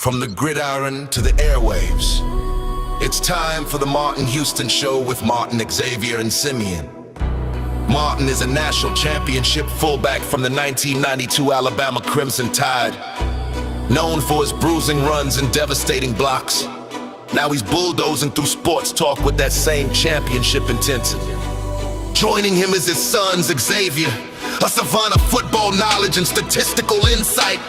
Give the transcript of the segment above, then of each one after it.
From the gridiron to the airwaves, it's time for the Martin Houston Show with Martin, Xavier, and Simeon. Martin is a national championship fullback from the 1992 Alabama Crimson Tide. Known for his bruising runs and devastating blocks, now he's bulldozing through sports talk with that same championship intensity. Joining him is his son, Xavier, a savant of football knowledge and statistical insight.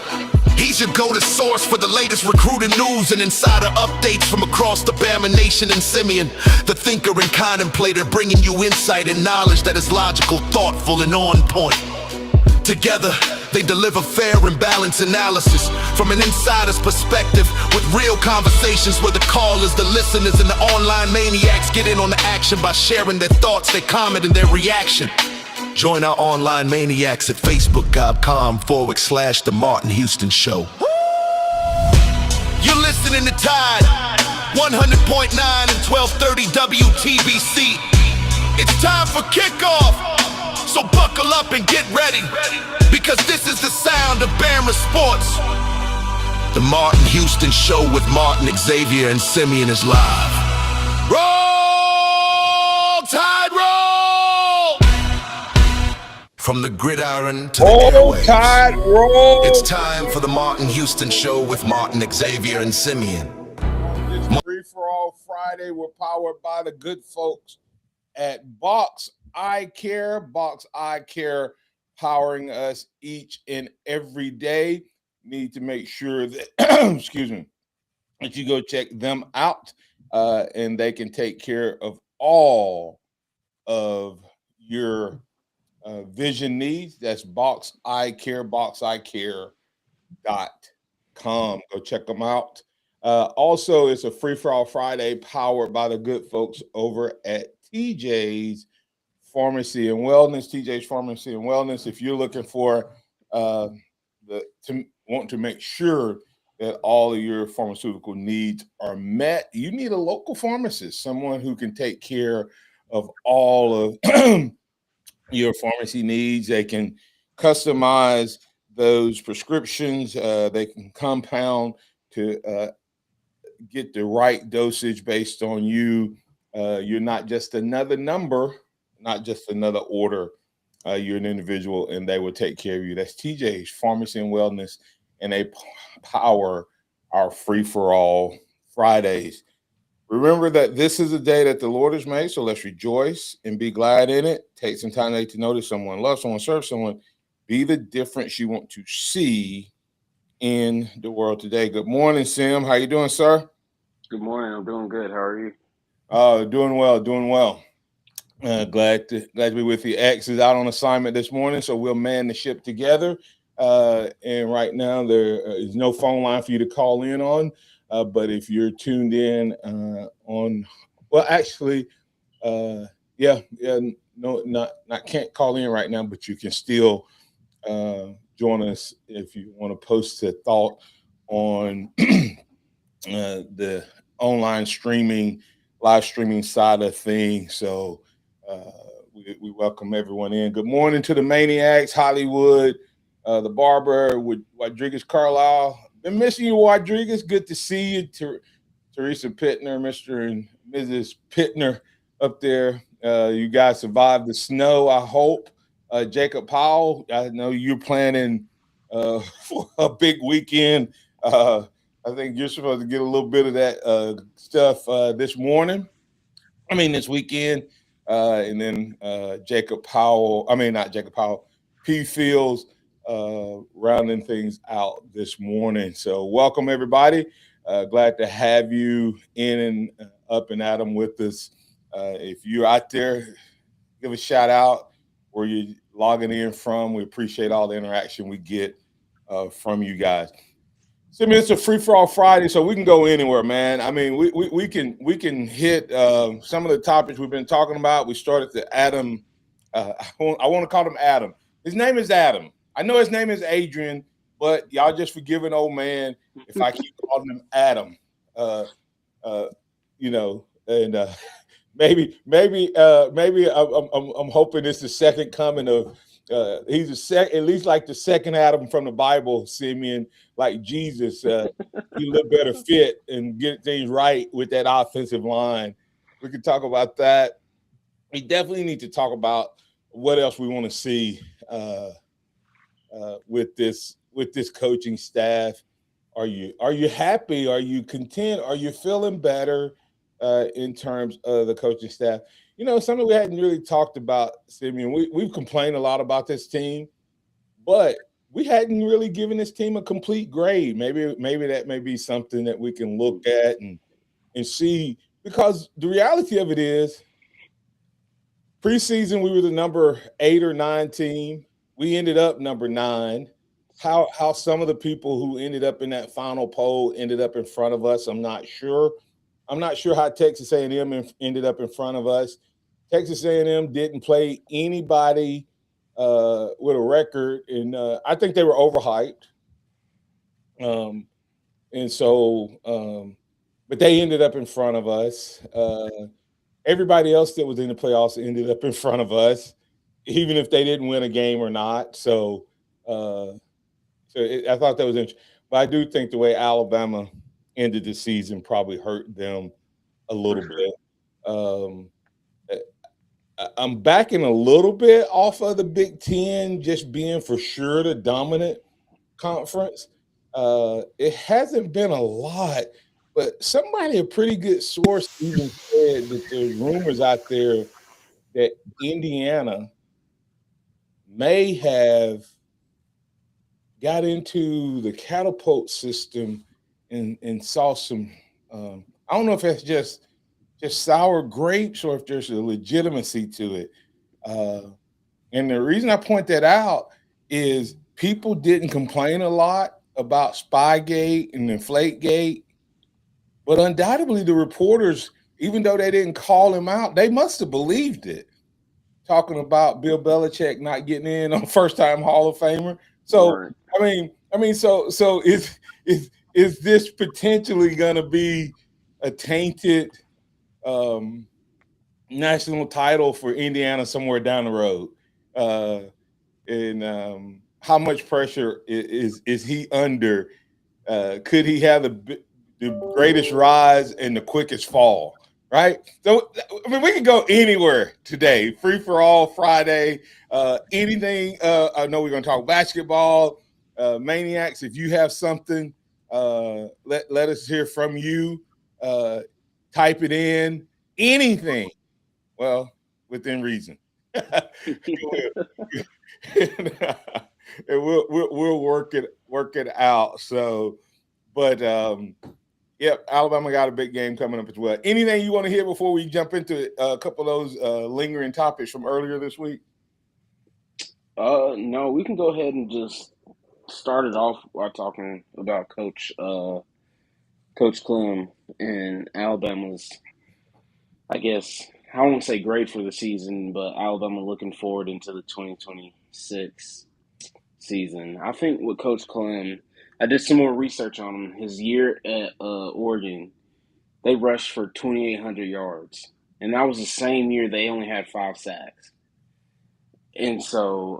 He's your go-to source for the latest recruiting news and insider updates from across the Bama Nation. And Simeon, the thinker and contemplator, bringing you insight and knowledge that is logical, thoughtful, and on point. Together, they deliver fair and balanced analysis from an insider's perspective, with real conversations where the callers, the listeners, and the online maniacs get in on the action by sharing their thoughts, their comment, and their reaction. Join our online maniacs at facebook.com/The Martin Houston Show. You're listening to Tide 100.9 and 1230 WTBC. It's time for kickoff, so buckle up and get ready, because this is the sound of Bama sports. The Martin Houston Show with Martin, Xavier, and Simeon is live. Roll, Tide, roll! From the gridiron to the airwaves, Tide, roll! it's time for the Martin Houston Show with Martin, Xavier, and Simeon. It's Free for All Friday. We're powered by the good folks at Box Eye Care. Box Eye Care powering us each and every day. Need to make sure that, excuse me, that you go check them out, and they can take care of all of your vision needs. That's Box Eye Care, boxeyecare.com. Go check them out. Also, it's a Free for All Friday powered by the good folks over at TJ's Pharmacy and Wellness. TJ's Pharmacy and Wellness. If you're looking for want to make sure that all of your pharmaceutical needs are met, you need a local pharmacist, someone who can take care of all of your pharmacy needs. They can customize those prescriptions. They can compound to get the right dosage based on you. You're not just another number, not just another order. You're an individual, and they will take care of you. That's TJ's Pharmacy and Wellness, and they power our free-for-all Fridays. Remember that this is a day that the Lord has made, so let's rejoice and be glad in it. Take some time to notice someone, love someone, serve someone. Be the difference you want to see in the world today. Good morning, Sim. How you doing, sir? Good morning. I'm doing good. How are you? Doing well, doing well. Glad to be with you. X is out on assignment this morning, so we'll man the ship together. And right now there is no phone line for you to call in on. But if you're tuned in can't call in right now, but you can still join us if you want to post a thought on the online live streaming side of things. So we welcome everyone in. Good morning to the Maniacs, Hollywood, the Barber with Rodriguez Carlisle. Been missing you, Rodriguez. Good to see you. Teresa Pittner, Mr. and Mrs. Pittner up there. You guys survived the snow, I hope. Jacob Powell, I know you're planning for a big weekend. I think you're supposed to get a little bit of that stuff this weekend. And then P. Fields rounding things out this morning. So welcome, everybody. Glad to have you in and up and at 'em with us. If you're out there, give a shout out where you're logging in from. We appreciate all the interaction we get from you guys. So, it's a free-for-all Friday, so we can go anywhere, man. I mean, we can hit some of the topics we've been talking about. We started to Adam. I want to call him Adam. His name is Adam. I know his name is Adrian, but y'all just forgive an old man if I keep calling him Adam. Maybe I'm hoping it's the second coming of He's at least like the second Adam from the Bible, Simeon, like Jesus. He a little better fit and get things right with that offensive line. We could talk about that. We definitely need to talk about what else we want to see with this coaching staff. Are you happy? Are you content? Are you feeling better in terms of the coaching staff? You know, something we hadn't really talked about, Simeon. We've complained a lot about this team, but we hadn't really given this team a complete grade. Maybe that may be something that we can look at and see, because the reality of it is preseason we were the number 8 or 9 team. We ended up number 9. How some of the people who ended up in that final poll ended up in front of us, I'm not sure. I'm not sure how Texas A&M ended up in front of us. Texas A&M didn't play anybody with a record, and I think they were overhyped. And so, but they ended up in front of us. Everybody else that was in the playoffs ended up in front of us, even if they didn't win a game or not. So, I thought that was interesting. But I do think the way Alabama ended the season probably hurt them a little bit. I'm backing a little bit off of the Big Ten just being for sure the dominant conference. It hasn't been a lot, but somebody, a pretty good source, even said that there's rumors out there that Indiana may have got into the catapult system and saw some. I don't know if that's just sour grapes or if there's a legitimacy to it. And the reason I point that out is people didn't complain a lot about Spygate and Inflategate, but undoubtedly the reporters, even though they didn't call him out, they must have believed it. Talking about Bill Belichick not getting in on first-time Hall of Famer. So Right. I mean, so is this potentially going to be a tainted national title for Indiana somewhere down the road? And how much pressure is he under? Could he have the greatest rise and the quickest fall? Right. So I mean, we can go anywhere today. Free for all Friday. Anything. I know we're going to talk basketball. Maniacs, if you have something, let us hear from you. Type it in. Anything. Well, within reason. And we'll work it out. So, but yep, Alabama got a big game coming up as well. Anything you want to hear before we jump into a couple of those lingering topics from earlier this week? No, we can go ahead and just start it off by talking about Coach Clem and Alabama's, I guess, I don't want to say grade for the season, but Alabama looking forward into the 2026 season. I think with Coach Clem, I did some more research on him. His year at Oregon, they rushed for 2,800 yards, and that was the same year they only had 5 sacks. And so,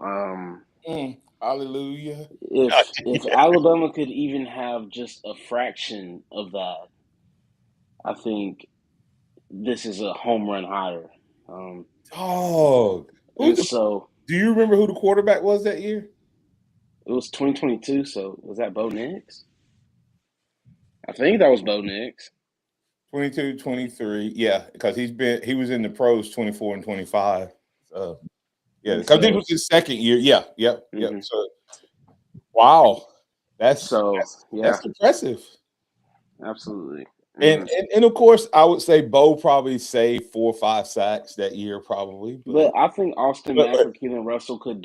Hallelujah. if Alabama could even have just a fraction of that, I think this is a home run higher. Dog. So, do you remember who the quarterback was that year? it was 2022. So was that Bo Nix? I think that was Bo Nix. 22, 23. Yeah, because he was in the pros 24 and 25. So yeah, because this was his second year. Yeah, yep. So wow. That's impressive. Absolutely. And of course, I would say Bo probably saved 4 or 5 sacks that year, probably. But I think Austin Mack, Keelan Russell could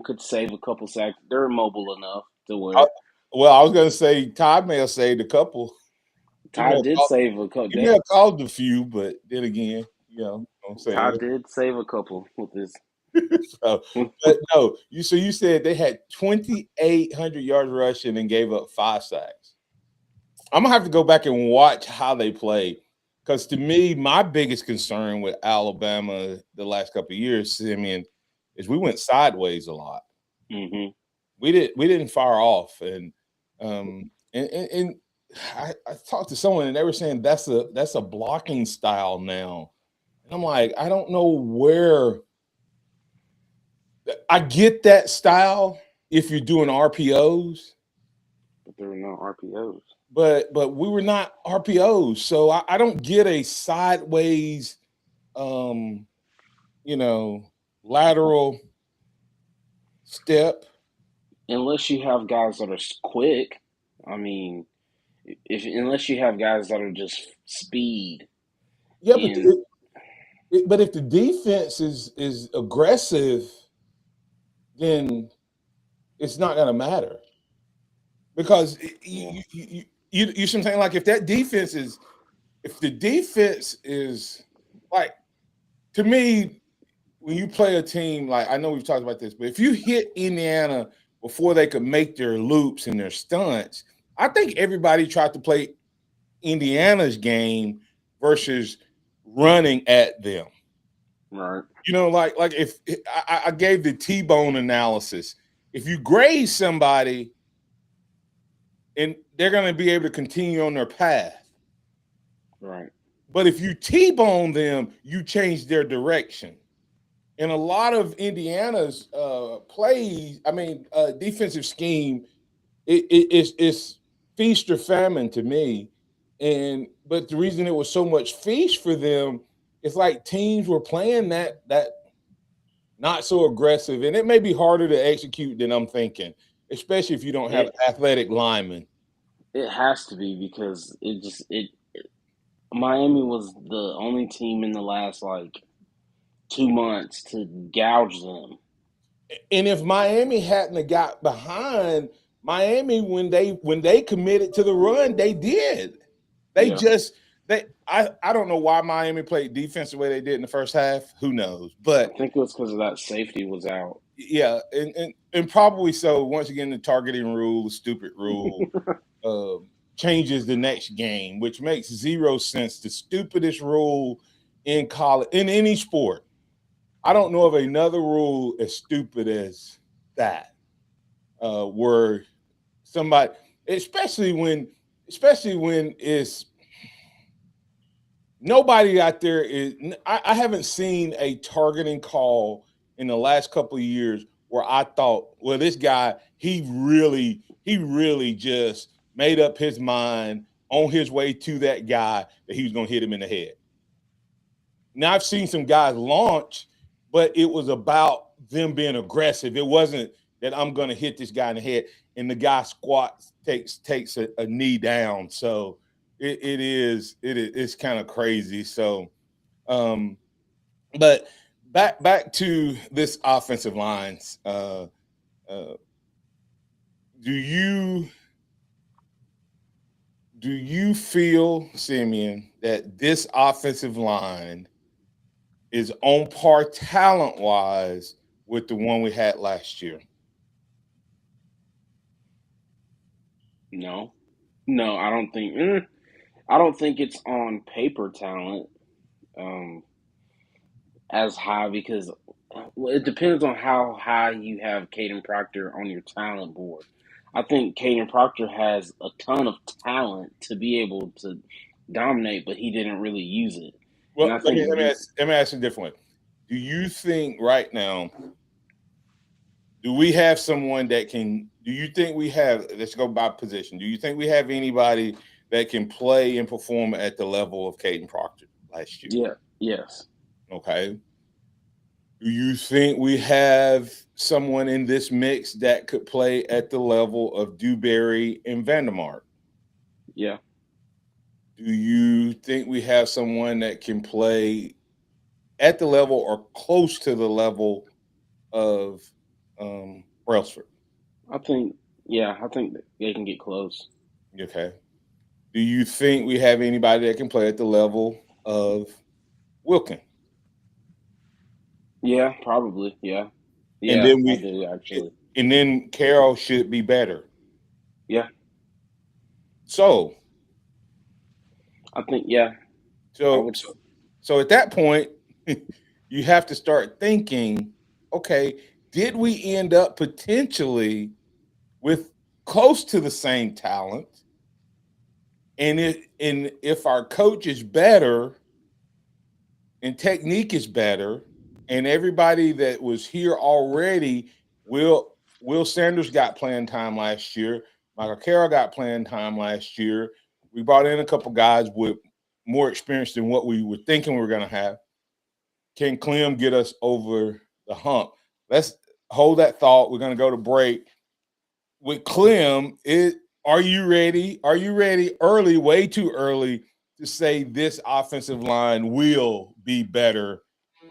could save a couple sacks. They're mobile enough to where. Well, I was going to say Todd may have saved a couple. Todd did save a couple. He may have called a few, but then again, you know what I'm saying. Todd did save a couple with this. So, but no, you said they had 2,800 yards rushing and gave up 5 sacks. I'm gonna have to go back and watch how they played, because to me, my biggest concern with Alabama the last couple of years, Simeon, is we went sideways a lot. Mm-hmm. We didn't fire off, and I talked to someone and they were saying that's a blocking style now, and I'm like, I don't know where. I get that style if you're doing RPOs, But there were no RPOs. but we were not RPOs, so I don't get a sideways, um, lateral step. Unless you have guys that are quick. I mean, if unless you have guys that are just speed Yeah, but and if the defense is aggressive, then it's not going to matter because yeah, you see what I'm saying? Like if the defense is like, to me, when you play a team, like I know we've talked about this, but if you hit Indiana before they could make their loops and their stunts, I think everybody tried to play Indiana's game versus running at them. right, Like if I gave the T-bone analysis, if you graze somebody and they're going to be able to continue on their path, right, but if you T-bone them, you change their direction. And a lot of Indiana's plays, defensive scheme, it's feast or famine to me. But the reason it was so much feast for them, it's like teams were playing that not so aggressive, and it may be harder to execute than I'm thinking, especially if you don't have it athletic linemen. it has to be because Miami was the only team in the last like 2 months to gouge them. And if Miami hadn't have got behind, Miami when they committed to the run, they did. They Yeah, just I don't know why Miami played defense the way they did in the first half. Who knows? I But think it was because of that safety was out. yeah, and probably so. Once again, the targeting rule, the stupid rule, changes the next game, which makes zero sense. The stupidest rule in college, in any sport. I don't know of another rule as stupid as that, where somebody, especially when it's nobody out there is. I haven't seen a targeting call in the last couple of years where I thought, well, this guy, he really just made up his mind on his way to that guy that he was going to hit him in the head. Now I've seen some guys launch, but it was about them being aggressive. It wasn't that I'm going to hit this guy in the head and the guy squats, takes a knee down. So it's kind of crazy. So, but back to this offensive lines. Uh, do you feel, Simeon, that this offensive line is on par talent wise with the one we had last year? No, no, I don't think. I don't think it's on paper talent as high because well, it depends on how high you have Caden Proctor on your talent board. I think Caden Proctor has a ton of talent to be able to dominate, but he didn't really use it. And Well, I let me think let me ask, let me ask you a different way. Do you think right now, do we have someone that can? Do you think we have? Let's go by position. Do you think we have anybody that can play and perform at the level of Caden Proctor last year? yeah, yes, Okay. Do you think we have someone in this mix that could play at the level of Dewberry and Vandermark? yeah, Do you think we have someone that can play at the level or close to the level of Brailsford? I think I think that they can get close. Okay. Do you think we have anybody that can play at the level of Wilkin? Yeah, probably. Yeah, And yeah, then I we do actually. and then Carroll should be better. Yeah, So I think I so would. so, so at that point, you have to start thinking, okay, did we end up potentially with close to the same talent? And if our coach is better and technique is better, and everybody that was here already, Will Sanders got playing time last year. Michael Carroll got playing time last year. We brought in a couple guys with more experience than what we were thinking we were going to have. Can Clem get us over the hump? Let's hold that thought. We're going to go to break. With Clem, are you ready? Are you ready early, way too early, to say this offensive line will be better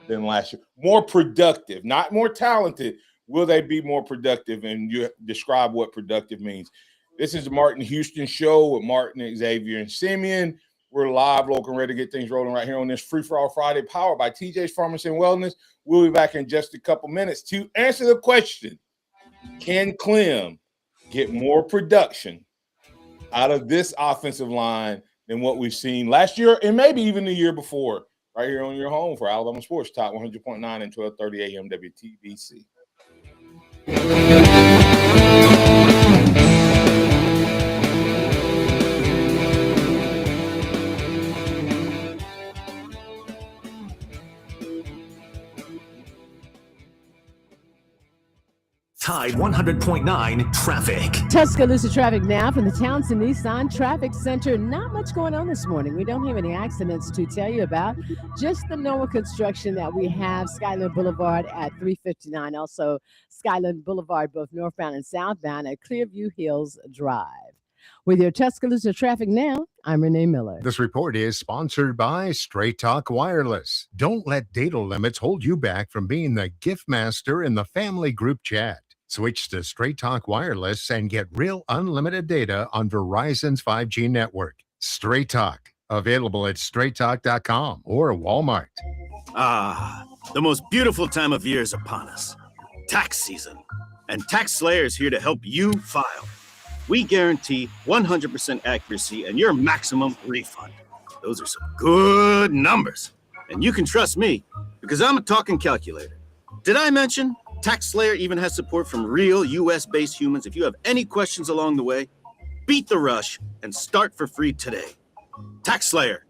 than last year? More productive, not more talented. Will they be more productive? And you describe what productive means. This is the Martin Houston Show with Martin, Xavier, and Simeon. We're live, local, and ready to get things rolling right here on this Free For All Friday, powered by TJ's Pharmacy and Wellness. We'll be back in just a couple minutes to answer the question, can Clem get more production out of this offensive line than what we've seen last year and maybe even the year before, right here on your home for Alabama Sports Talk 100.9 and 1230 AM WTBC. Tide 100.9 traffic. Tuscaloosa traffic now from the Townsend Nissan Traffic Center. Not much going on this morning. We don't have any accidents to tell you about. Just the normal construction that we have. Skyland Boulevard at 359. Also, Skyland Boulevard, both northbound and southbound at Clearview Hills Drive. With your Tuscaloosa traffic now, I'm Renee Miller. This report is sponsored by Straight Talk Wireless. Don't let data limits hold you back from being the gift master in the family group chat. Switch to Straight Talk Wireless and get real unlimited data on Verizon's 5G network. Straight Talk, available at straighttalk.com or Walmart. Ah, the most beautiful time of year is upon us. Tax season. And Tax Slayer is here to help you file. We guarantee 100% accuracy and your maximum refund. Those are some good numbers. And you can trust me because I'm a talking calculator. Did I mention Tax Slayer even has support from real US-based humans? If you have any questions along the way, beat the rush and start for free today. Tax Slayer.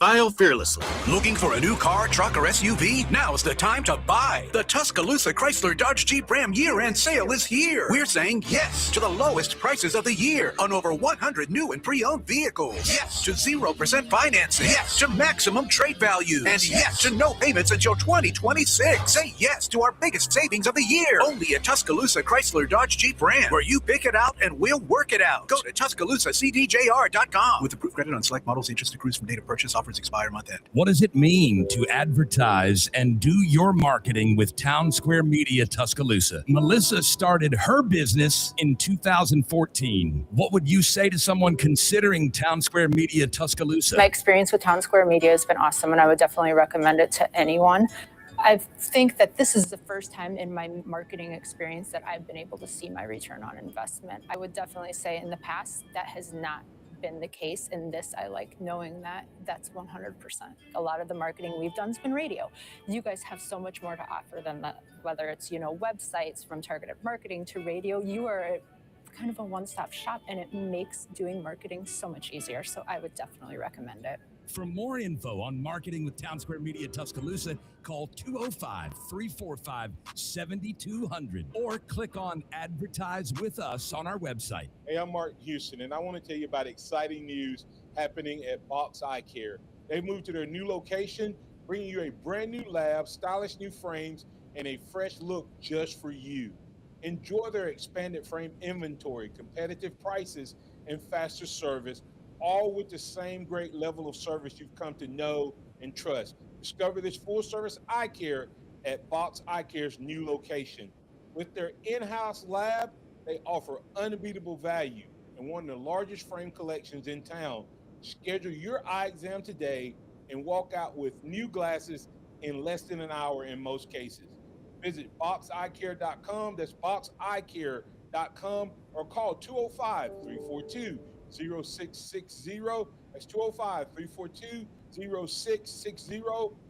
File fearlessly. Looking for a new car, truck, or SUV? Now's the time to buy. The Tuscaloosa Chrysler Dodge Jeep Ram year-end sale is here. We're saying yes to the lowest prices of the year on over 100 new and pre-owned vehicles. Yes to 0% financing. Yes to maximum trade value. And yes to no payments until 2026. Say yes to our biggest savings of the year. Only at Tuscaloosa Chrysler Dodge Jeep Ram, where you pick it out and we'll work it out. Go to TuscaloosaCDJR.com. With approved credit on select models, interest accrues from date of purchase. Offers expire month end. What does it mean to advertise and do your marketing with Town Square Media Tuscaloosa? Melissa started her business in 2014. What would you say to someone considering Town Square Media Tuscaloosa? My experience with Town Square Media has been awesome, and I would definitely recommend it to anyone. I think that this is the first time in my marketing experience that I've been able to see my return on investment. I would definitely say in the past that has not been the case. In this, I like knowing that that's 100%. A lot of the marketing we've done has been radio. You guys have so much more to offer than that, whether it's, websites, from targeted marketing to radio. You are kind of a one-stop shop, and it makes doing marketing so much easier. So I would definitely recommend it. For more info on marketing with Town Square Media Tuscaloosa, call 205-345-7200 or click on Advertise with Us on our website. Hey, I'm Martin Houston, and I want to tell you about exciting news happening at Box Eye Care. They've moved to their new location, bringing you a brand new lab, stylish new frames, and a fresh look just for you. Enjoy their expanded frame inventory, competitive prices, and faster service, all with the same great level of service you've come to know and trust. Discover this full-service eye care at Box Eye Care's new location. With their in-house lab, they offer unbeatable value and one of the largest frame collections in town. Schedule your eye exam today and walk out with new glasses in less than an hour in most cases. Visit boxeyecare.com. That's boxeyecare.com, or call 205-342-0660. That's 205-342-0660.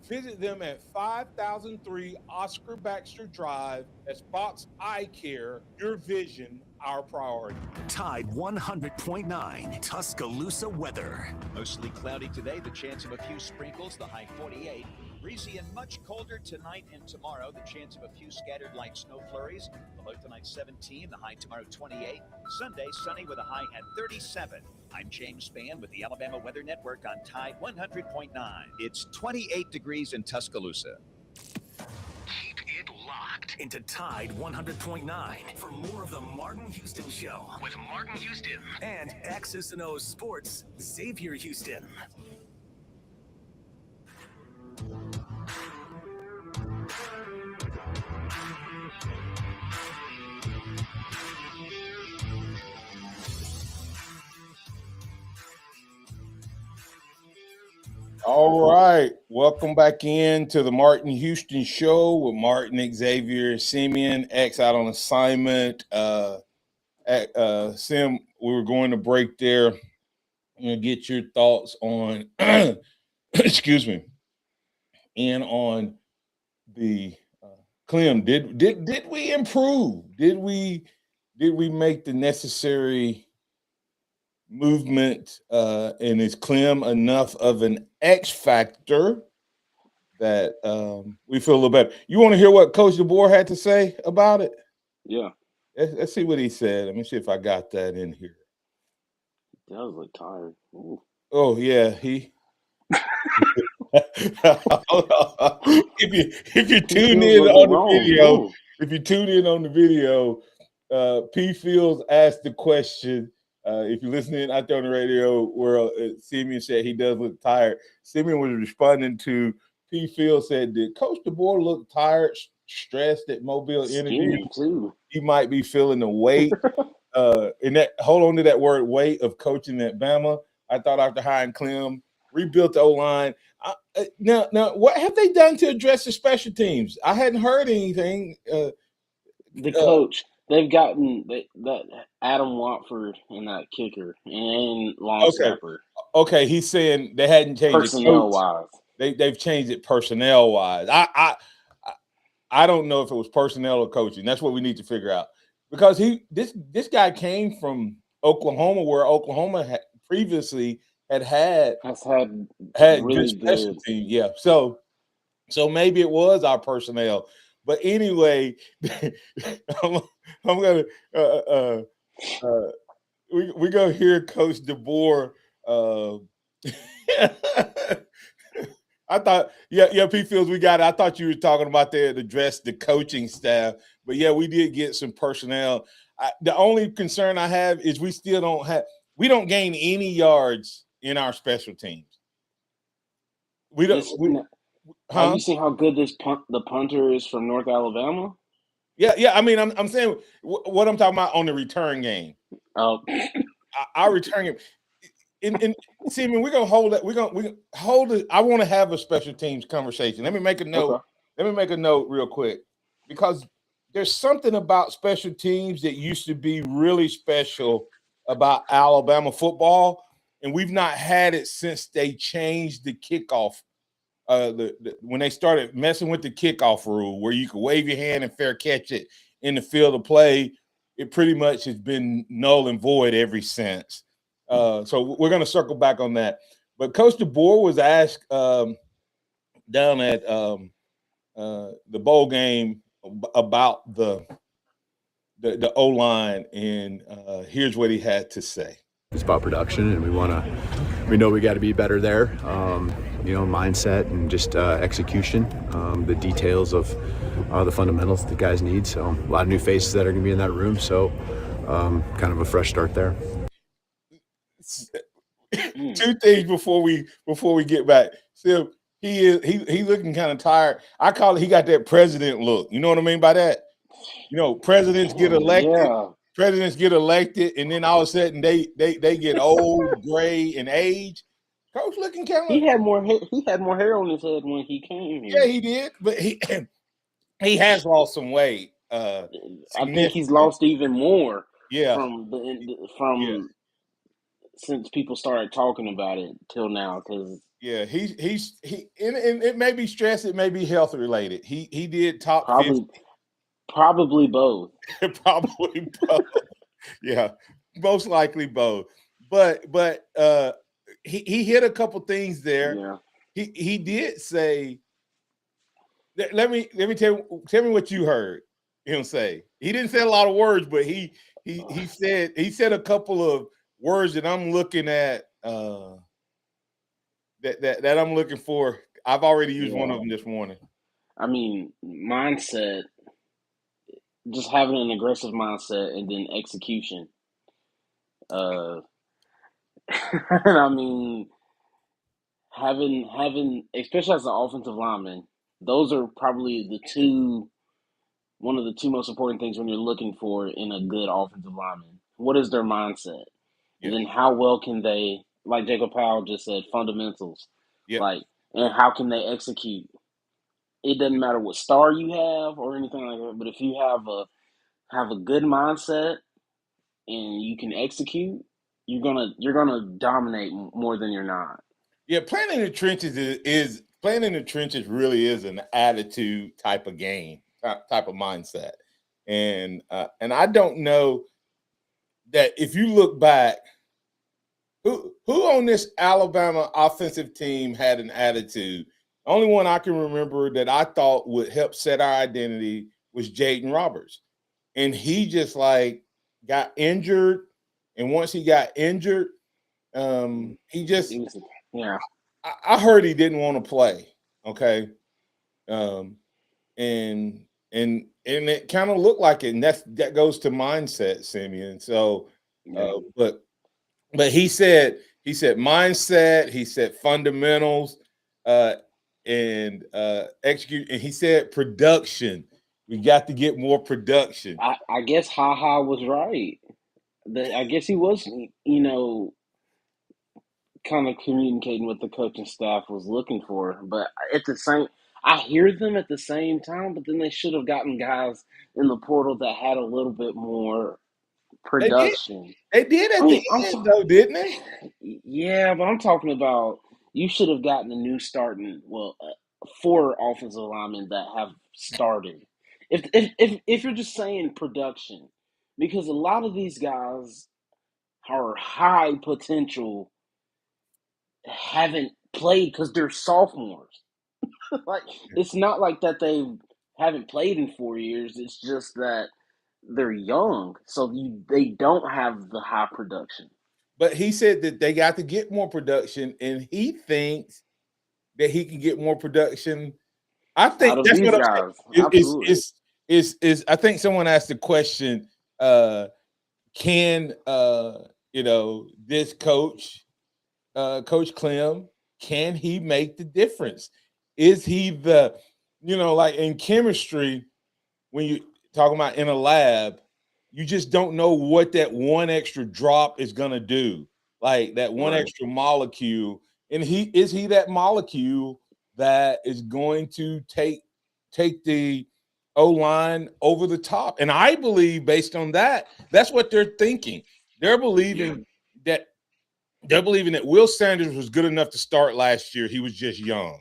Visit them at 5003 Oscar Baxter Drive. That's Box Eye Care. Your vision, our priority. Tide 100.9 Tuscaloosa weather. Mostly cloudy today, the chance of a few sprinkles, the high 48. Breezy and much colder tonight and tomorrow, the chance of a few scattered light snow flurries. The low tonight 17, the high tomorrow 28. Sunday sunny with a high at 37. I'm James Spann with the Alabama Weather Network on Tide 100.9. It's 28 degrees in Tuscaloosa. Keep it locked into Tide 100.9 for more of the Martin Houston Show with Martin Houston and X's and O's Sports, Xavier Houston. All right. Welcome back in to the Martin Houston Show with Martin, Xavier, Simeon, X out on assignment. Sim, we were going to break there. I'm going to get your thoughts on, excuse me, and on the Clem. Did we improve? Did we make the necessary movement, and is Clem enough of an X factor that we feel a little better? You want to hear what Coach DeBoer had to say about it? Yeah. Let's see what he said. Let me see if I got that in here. He does look tired. Ooh. Oh yeah, he. if you tune in on the video, if you tune in on the video, P. Fields asked the question. If you're listening out there on the radio, where Simeon said he does look tired, Simeon was responding to P. Fields said, "Did Coach DeBoer look tired, stressed at Mobile Energy? He might be feeling the weight." And that, hold on to that word, weight of coaching at Bama. I thought after hiring Clem, rebuilt the O-line. Now, what have they done to address the special teams? I hadn't heard anything. The coach. They've gotten that Adam Watford and that kicker and long snapper. Okay, he's saying they hadn't changed personnel-wise. They've changed it personnel-wise. I don't know if it was personnel or coaching. That's what we need to figure out, because this guy came from Oklahoma, where Oklahoma previously had really good special teams. Yeah, so maybe it was our personnel. But anyway, I'm gonna we're gonna hear Coach DeBoer. I thought, yeah, P. Fields, we got it. I thought you were talking about the address the coaching staff, but yeah, we did get some personnel. The only concern I have is we don't gain any yards in our special teams. We don't. Have you seen how good the punter is from North Alabama? Yeah. I mean, I'm saying what I'm talking about on the return game. Oh, our return game. And see, I mean, we're gonna hold that. We're gonna hold it. I want to have a special teams conversation. Let me make a note. Okay. Let me make a note real quick, because there's something about special teams that used to be really special about Alabama football, and we've not had it since they changed the kickoff. When they started messing with the kickoff rule, where you could wave your hand and fair catch it in the field of play, it pretty much has been null and void ever since. So we're going to circle back on that. But Coach DeBoer was asked down at the bowl game about the O-line, and here's what he had to say. It's about production, and we know we got to be better there. Mindset and just execution, the details of the fundamentals the guys need. So a lot of new faces that are going to be in that room. So kind of a fresh start there. Two things before we get back. So he looking kind of tired. I call it, he got that president look. You know what I mean by that? Presidents get elected. Yeah. Presidents get elected, and then all of a sudden they get old, gray, and age. Coach looking kind of. He had more hair on his head when he came here. Yeah, he did, but he has lost some weight. I think he's lost even more. Yeah. From since people started talking about it till now, because Yeah, and it may be stress, it may be health related. He did top 50. Probably both. Probably both. Yeah, most likely both. But he hit a couple things there. Yeah. He did say, let me tell me what you heard him say. He didn't say a lot of words, but he said a couple of words that I'm looking at that I'm looking for. I've already used one of them this morning. I mean, mindset, just having an aggressive mindset and then execution. And I mean, having especially as an offensive lineman, those are probably one of the two most important things when you're looking for in a good offensive lineman. What is their mindset? Yeah. And then how well can they, like Jacob Powell just said, fundamentals. Yeah. Like, and how can they execute? It doesn't matter what star you have or anything like that, but if you have a good mindset and you can execute, you're gonna dominate more than you're not. Yeah, playing in the trenches is playing in the trenches really is an attitude type of game, type of mindset, and I don't know that if you look back, who on this Alabama offensive team had an attitude. The only one I can remember that I thought would help set our identity was Jaden Roberts, and he just like got injured, and once he got injured, he just. Yeah. I heard he didn't want to play. Okay. And it kind of looked like it. And that goes to mindset, Simeon. So but he said mindset, he said fundamentals, and execute, and he said production. We got to get more production. I guess Ha was right. I guess he was, kind of communicating what the coaching staff was looking for. But I hear them at the same time, but then they should have gotten guys in the portal that had a little bit more production. They did at the end, though, didn't they? Yeah, but I'm talking about you should have gotten a new starting, 4 offensive linemen that have started. If you're just saying production, because a lot of these guys are high potential, haven't played because they're sophomores. Like, it's not like that they haven't played in 4 years. It's just that they're young, so they don't have the high production. But he said that they got to get more production, and he thinks that he can get more production. I think that's what I'm saying. Is I think someone asked the question, can this coach, Coach Clem, can he make the difference? Is he like in chemistry, when you talking about in a lab, you just don't know what that one extra drop is going to do, like that one extra molecule. And is he that molecule that is going to take the O-line over the top? And I believe based on that, that's what they're thinking. They're believing that Will Sanders was good enough to start last year. He was just young.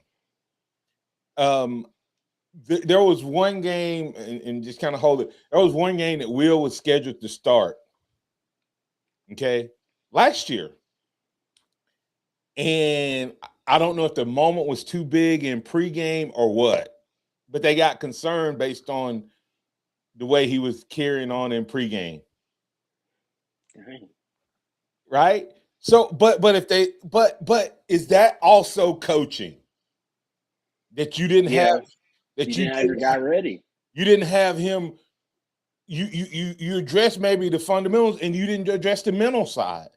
There was one game, and just kind of hold it. There was one game that Will was scheduled to start, okay, last year. And I don't know if the moment was too big in pregame or what, but they got concerned based on the way he was carrying on in pregame. Right? So, but is that also coaching? That you didn't have that you didn't have your guy ready. You didn't have him. You addressed maybe the fundamentals, and you didn't address the mental side.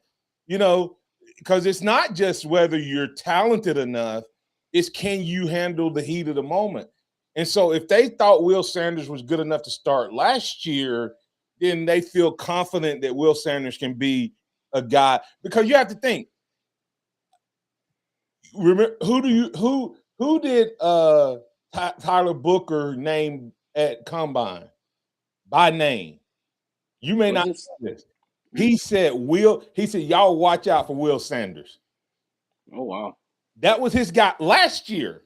Because it's not just whether you're talented enough; it's can you handle the heat of the moment. And so, if they thought Will Sanders was good enough to start last year, then they feel confident that Will Sanders can be a guy. Because you have to think. Remember who did Tyler Booker name at Combine by name? You may not know this. He said y'all watch out for Will Sanders. Oh, wow. That was his guy last year.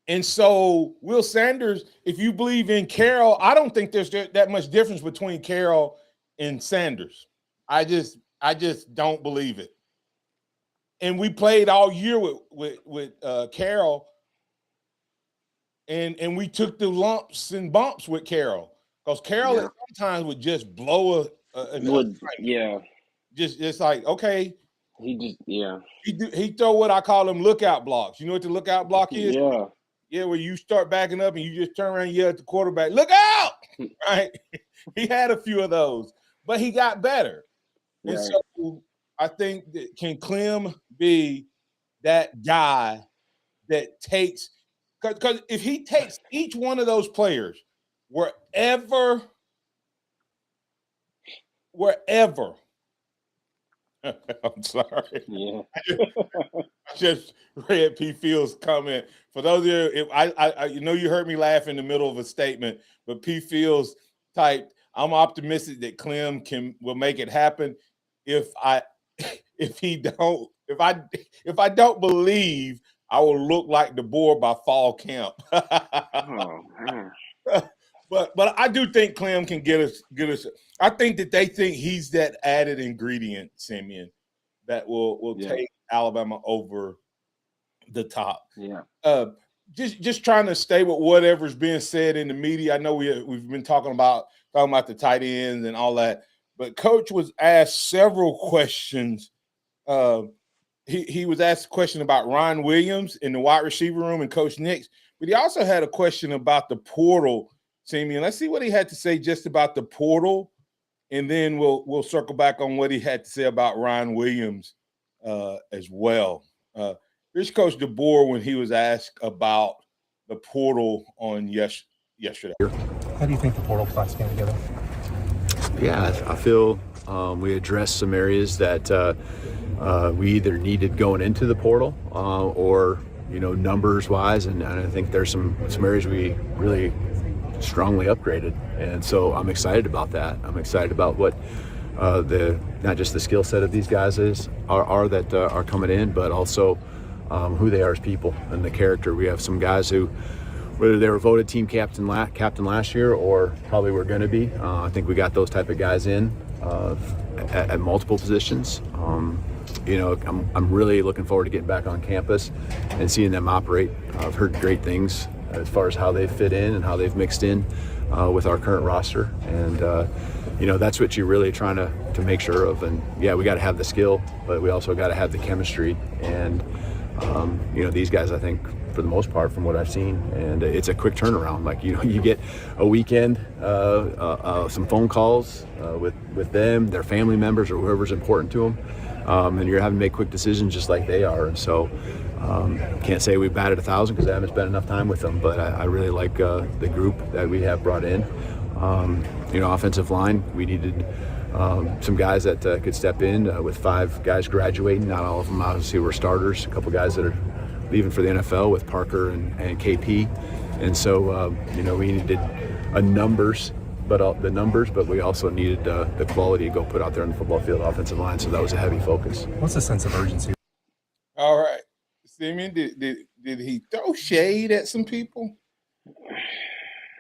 And so Will Sanders, if you believe in Carroll, I don't think there's that much difference between Carroll and Sanders. I just don't believe it. And we played all year with Carroll, and we took the lumps and bumps with Carroll because Carroll at sometimes would just blow just like, okay. He throw what I call them lookout blocks. You know what the lookout block is? Yeah, where you start backing up and you just turn around and yell at the quarterback, look out! Right? He had a few of those, but he got better. Right. And so I think that can Clem be that guy that takes – because if he takes each one of those players wherever I'm sorry. Yeah. I just read P. Field's comment. For those of you, I know you heard me laugh in the middle of a statement, but P. Field's typed, I'm optimistic that Clem will make it happen. If I don't believe, I will look like the board by fall camp. Oh man. But I do think Clem can get us. I think that they think he's that added ingredient, Simeon, that will take Alabama over the top. Yeah. Just trying to stay with whatever's being said in the media. I know we've been talking about the tight ends and all that, but Coach was asked several questions. He was asked a question about Ryan Williams in the wide receiver room and Coach Nix, but he also had a question about the portal. Simeon, let's see what he had to say just about the portal, and then we'll circle back on what he had to say about Ryan Williams as well. Here's Coach DeBoer when he was asked about the portal on yesterday. How do you think the portal class came together? Yeah, I feel we addressed some areas that we either needed going into the portal or, numbers wise, and I think there's some areas we really strongly upgraded, and so I'm excited about that. I'm excited about what not just the skill set of these guys are coming in, but also who they are as people and the character. We have some guys who, whether they were voted team captain last year or probably were going to be, I think we got those type of guys in at multiple positions. I'm really looking forward to getting back on campus and seeing them operate. I've heard great things as far as how they fit in and how they've mixed in with our current roster. And, that's what you're really trying to make sure of. And, yeah, we got to have the skill, but we also got to have the chemistry. And, these guys, I think, for the most part, from what I've seen, and it's a quick turnaround. Like, you get a weekend, some phone calls with them, their family members, or whoever's important to them. And you're having to make quick decisions just like they are. And so can't say we've batted 1,000 because I haven't spent enough time with them, but I really like the group that we have brought in. Offensive line, we needed some guys that could step in with 5 guys graduating. Not all of them obviously were starters. A couple guys that are leaving for the NFL with Parker and KP. And so, we needed the numbers, but we also needed the quality to go put out there on the football field, offensive line. So that was a heavy focus. What's the sense of urgency? All right. Simeon, did he throw shade at some people?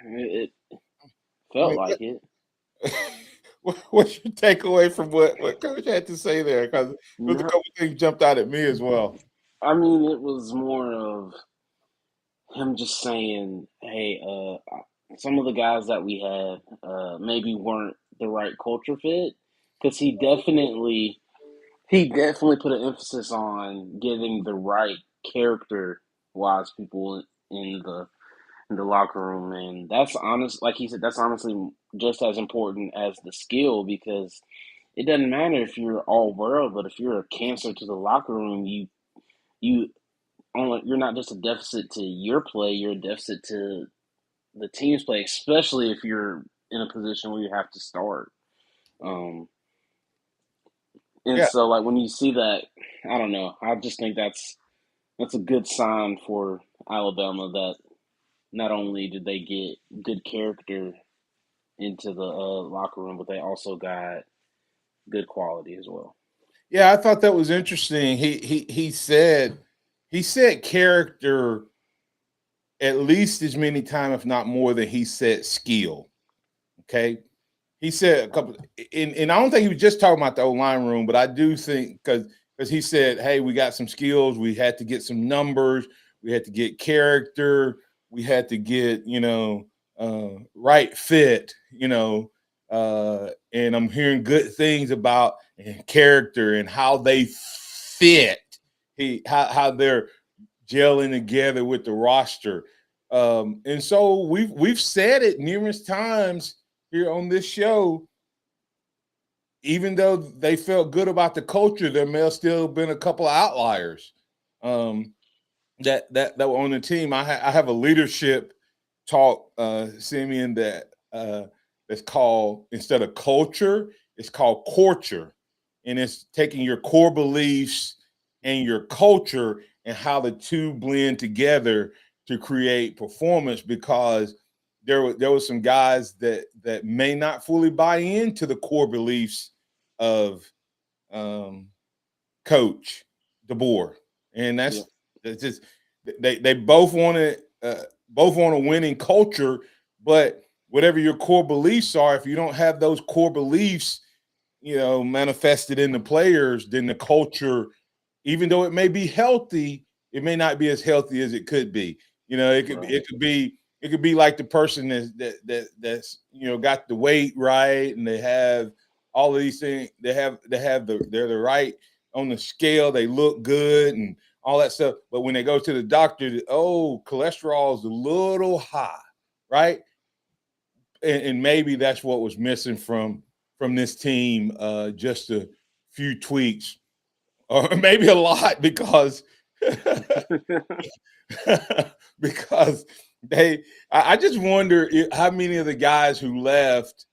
It felt like it. What's your takeaway from what Coach had to say there? Because there's a couple things jumped out at me as well. I mean, it was more of him just saying, hey, some of the guys that we had maybe weren't the right culture fit, because he definitely put an emphasis on getting the right character-wise people in the locker room, and that's honest. Like he said, that's honestly just as important as the skill, because it doesn't matter if you're all world, but if you're a cancer to the locker room, you're not just a deficit to your play, you're a deficit to the team's play, especially if you're in a position where you have to start. So, like, when you see that, I don't know, I just think that's a good sign for Alabama that not only did they get good character into the locker room, but they also got good quality as well. Yeah, I thought that was interesting. He said character at least as many times, if not more, than he said skill. Okay. He said a couple, and I don't think he was just talking about the O-line room, but I do think because he said, hey, we got some skills, we had to get some numbers, we had to get character, we had to get, right fit, and I'm hearing good things about character and how they fit, how they're gelling together with the roster. And so we've said it numerous times here on this show. Even though they felt good about the culture, there may have still been a couple of outliers that were on the team. I have a leadership talk, Simeon, that's called, instead of culture, it's called culture, and it's taking your core beliefs and your culture and how the two blend together to create performance. Because there was some guys that may not fully buy into the core beliefs of Coach DeBoer, and that's just they both want a winning culture, but whatever your core beliefs are, if you don't have those core beliefs, manifested in the players, then the culture, even though it may be healthy, it may not be as healthy as it could be. It could be like the person that's got the weight right, and they have all of these things. They're the right on the scale. They look good and all that stuff. But when they go to the doctor, cholesterol is a little high, right? And maybe that's what was missing from this team. Just a few tweaks, or maybe a lot, because because I just wonder how many of the guys who left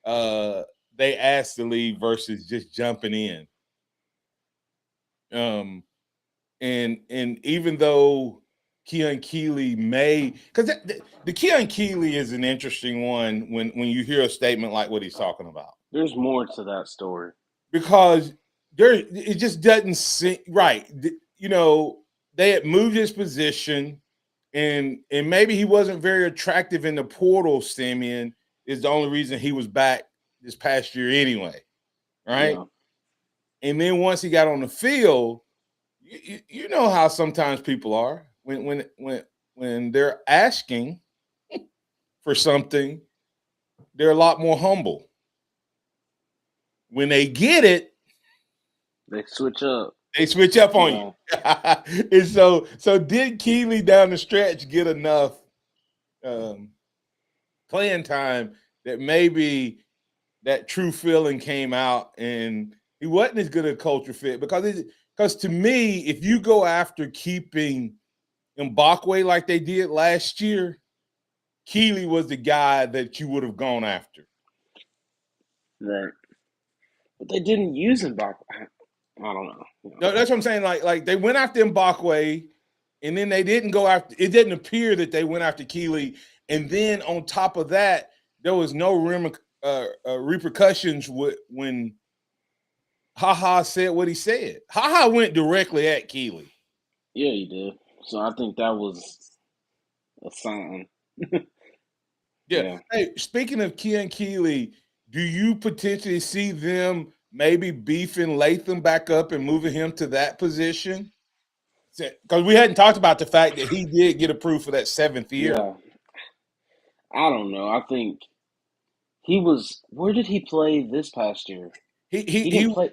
they asked to leave versus just jumping in. And even though Keon Keeley because the Keon Keeley is an interesting one when you hear a statement like what he's talking about. There's more to that story, because it just doesn't seem right. They had moved his position, and maybe he wasn't very attractive in the portal. Simeon is the only reason he was back this past year anyway, right? Yeah. And then once he got on the field, you know how sometimes people are when they're asking for something, they're a lot more humble. When they get it, they switch up. They switch up on you. And so did Keeley down the stretch get enough playing time that maybe that true feeling came out and he wasn't as good a culture fit? Because to me, if you go after keeping Mbakwe like they did last year, Keeley was the guy that you would have gone after. Right. But they didn't use Mbakwe. I don't know. No, that's what I'm saying. Like they went after Mbakwe, and then they didn't go after. It didn't appear that they went after Keeley, and then on top of that, there was no repercussions when HaHa said what he said. HaHa went directly at Keeley. Yeah, he did. So I think that was a sign. Yeah. Hey, speaking of Keon Keeley, do you potentially see them maybe beefing Latham back up and moving him to that position? Because we hadn't talked about the fact that he did get approved for that 7th year. Yeah. I don't know. I think he was. Where did he play this past year? He was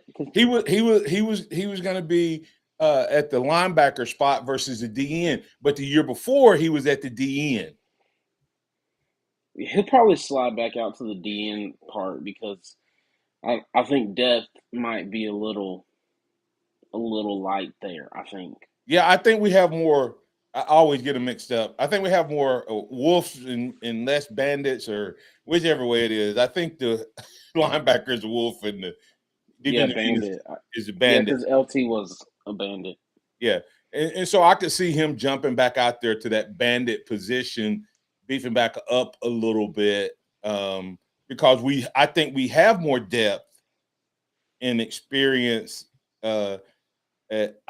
going to be at the linebacker spot versus the DN, but the year before he was at the DN. He'll probably slide back out to the DN part because I think depth might be a little light there. I think. Yeah, I think we have more. I always get them mixed up. I think we have more wolves and less bandits, or whichever way it is. I think the linebacker is a wolf and the bandit is a bandit. Yeah, because LT was a bandit. Yeah, and so I could see him jumping back out there to that bandit position, beefing back up a little bit, because I think we have more depth and experience I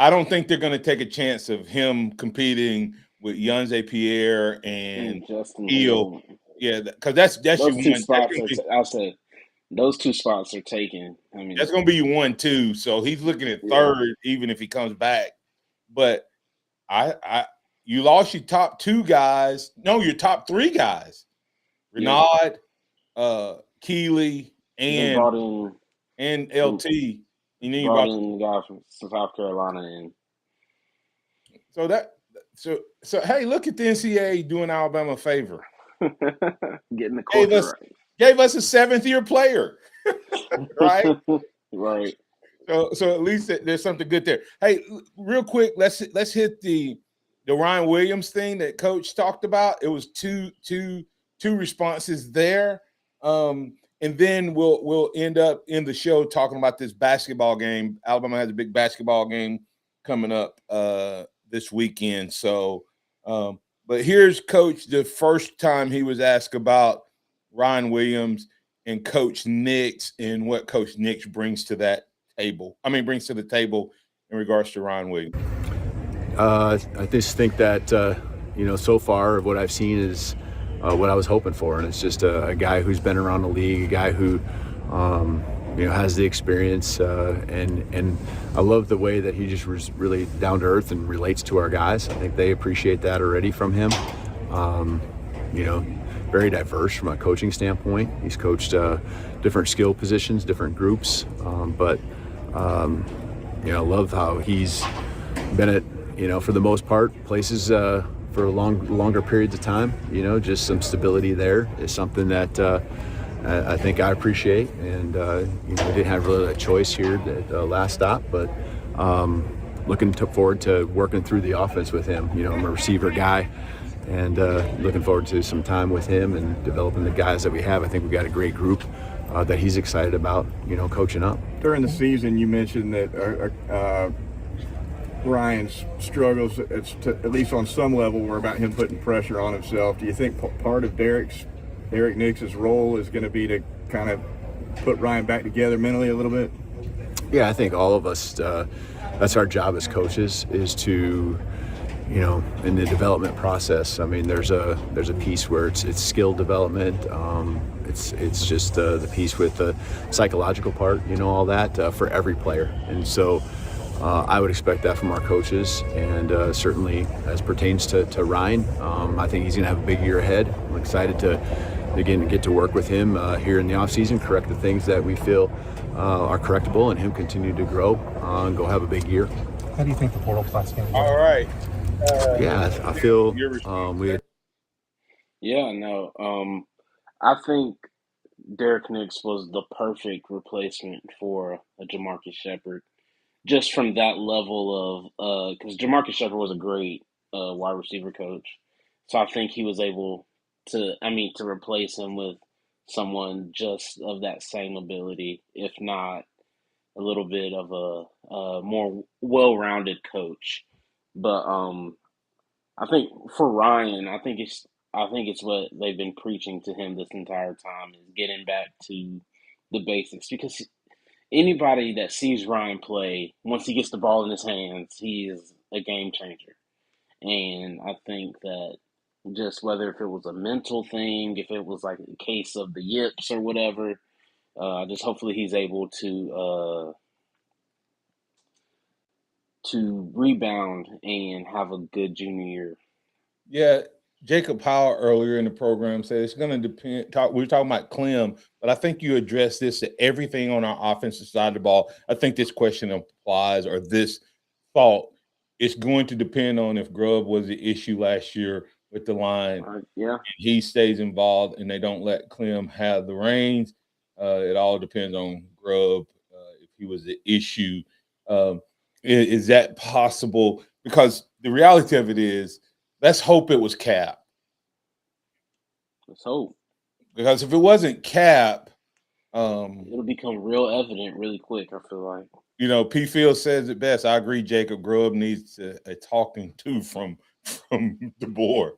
don't think they're going to take a chance of him competing with Yanze Pierre and Justin Hill. Hill. Yeah, because that's Those your two one. spots I'll say those two spots are taken. I mean, That's going to be your 1-2. So he's looking at third, even if he comes back. But you lost your top 2 guys. No, your top 3 guys. Renaud, Keeley, and LT. And then you brought in the guy from South Carolina in. So hey, look at the NCAA doing Alabama a favor. Getting the culture right. Gave us a 7th-year player. Right? Right. So at least there's something good there. Hey, real quick, let's hit the Ryan Williams thing that Coach talked about. It was two responses there. And then we'll end up in the show talking about this basketball game. Alabama has a big basketball game coming up this weekend. So, but here's Coach the first time he was asked about Ryan Williams and Coach Nix and what Coach Nix brings to the table in regards to Ryan Williams. I just think that so far what I've seen is what I was hoping for, and it's just a guy who's been around the league, a guy who has the experience, and I love the way that he just was really down to earth and relates to our guys. I think they appreciate that already from him. Very diverse from a coaching standpoint. He's coached different skill positions, different groups, but I love how he's been at, for the most part, places for longer periods of time. Just some stability there is something that I think I appreciate, and we didn't have really a choice here at the last stop, but looking forward to working through the offense with him. I'm a receiver guy, and looking forward to some time with him and developing the guys that we have. I think we've got a great group that he's excited about, coaching up. During the season, you mentioned that Ryan's struggles, at least on some level, were about him putting pressure on himself. Do you think part of Derek Nix's role is going to be to kind of put Ryan back together mentally a little bit? Yeah, I think all of us, that's our job as coaches, is to, in the development process. I mean, there's a piece where it's skill development. It's just the piece with the psychological part, all that for every player. And so I would expect that from our coaches, and certainly as pertains to Ryan, I think he's going to have a big year ahead. I'm excited to, again, get to work with him here in the offseason, correct the things that we feel are correctable, and him continue to grow and go have a big year. How do you think the portal class is going to go? All right. I feel I think Derek Nix was the perfect replacement for a Jamarcus Shepard, just from that level of because Jamarcus Shepard was a great wide receiver coach, so I think he was able to replace him with someone just of that same ability, if not a little bit of a more well-rounded coach. But I think for Ryan, I think it's what they've been preaching to him this entire time, is getting back to the basics. Because anybody that sees Ryan play, once he gets the ball in his hands, he is a game changer. And I think that just whether if it was a mental thing, if it was like a case of the yips or whatever, just hopefully he's able to rebound and have a good junior year. Yeah, Jacob Powell earlier in the program said it's going to depend. We were talking about Clem, but I think you addressed this to everything on our offensive side of the ball. I think this question applies, or this thought. It's going to depend on if Grubb was the issue last year with the line. And he stays involved and they don't let Clem have the reins. It all depends on Grubb if he was the issue. Is that possible? Because the reality of it is, let's hope it was Cap. Let's hope. Because if it wasn't Cap, it'll become real evident really quick, I feel like. P. Field says it best. I agree, Jacob. Grubb needs a talking to from the board.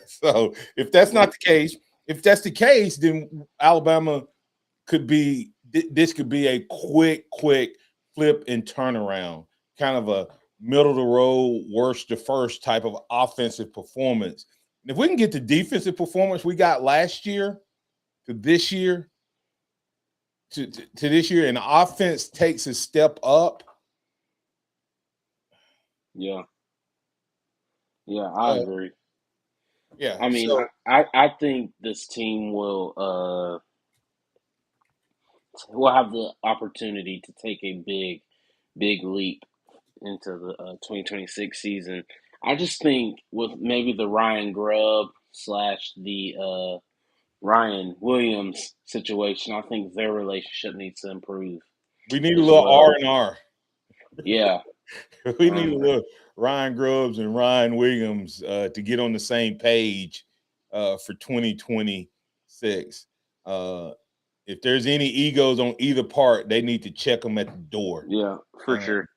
So if that's not the case, if that's the case, then Alabama could be a quick flip and turnaround, kind of a middle of the road, worst to first type of offensive performance. And if we can get the defensive performance we got last year to this year, to this year, and the offense takes a step up. Yeah. Yeah, I agree. Yeah. I mean, so, I think this team will have the opportunity to take a big leap into the 2026 season. I just think with maybe the Ryan Grubb slash the Ryan Williams situation, I think their relationship needs to improve we need a as little well. R&R. Yeah. We need a little Ryan Grubbs and Ryan Williams to get on the same page for 2026. If there's any egos on either part, they need to check them at the door. Yeah, for sure.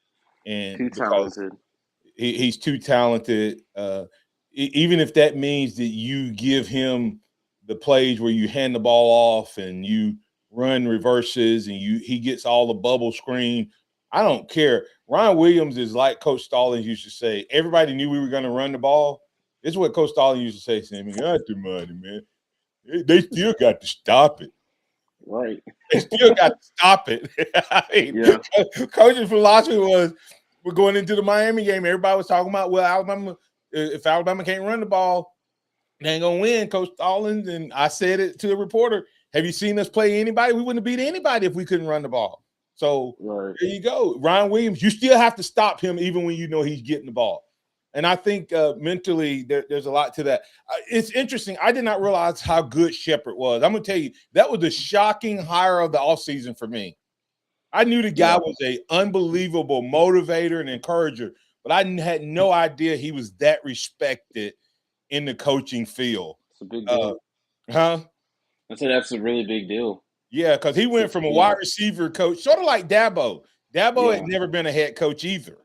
And Too because talented. he's too talented, even if that means that you give him the plays where you hand the ball off and you run reverses and he gets all the bubble screen. I don't care. Ryan Williams is like Coach Stallings used to say. Everybody knew we were going to run the ball. This is what Coach Stallings used to say, Sammy. Got the money, man. They still got to stop it. Right. They still got to stop it. I mean, yeah. Coach's philosophy was, we're going into the Miami game. Everybody was talking about, well, Alabama, if Alabama can't run the ball, they ain't going to win, Coach Stallings. And I said it to the reporter, have you seen us play anybody? We wouldn't have beat anybody if we couldn't run the ball. So There you go. Ryan Williams, you still have to stop him even when you know he's getting the ball. And I think mentally there's a lot to that. It's interesting. I did not realize how good Shepard was. I'm going to tell you, that was the shocking hire of the offseason for me. I knew the guy was an unbelievable motivator and encourager, but I had no idea he was that respected in the coaching field. It's a big deal. Huh? I said that's a really big deal. Yeah, because he went from a wide receiver coach, sort of like Dabo. Dabo had never been a head coach either.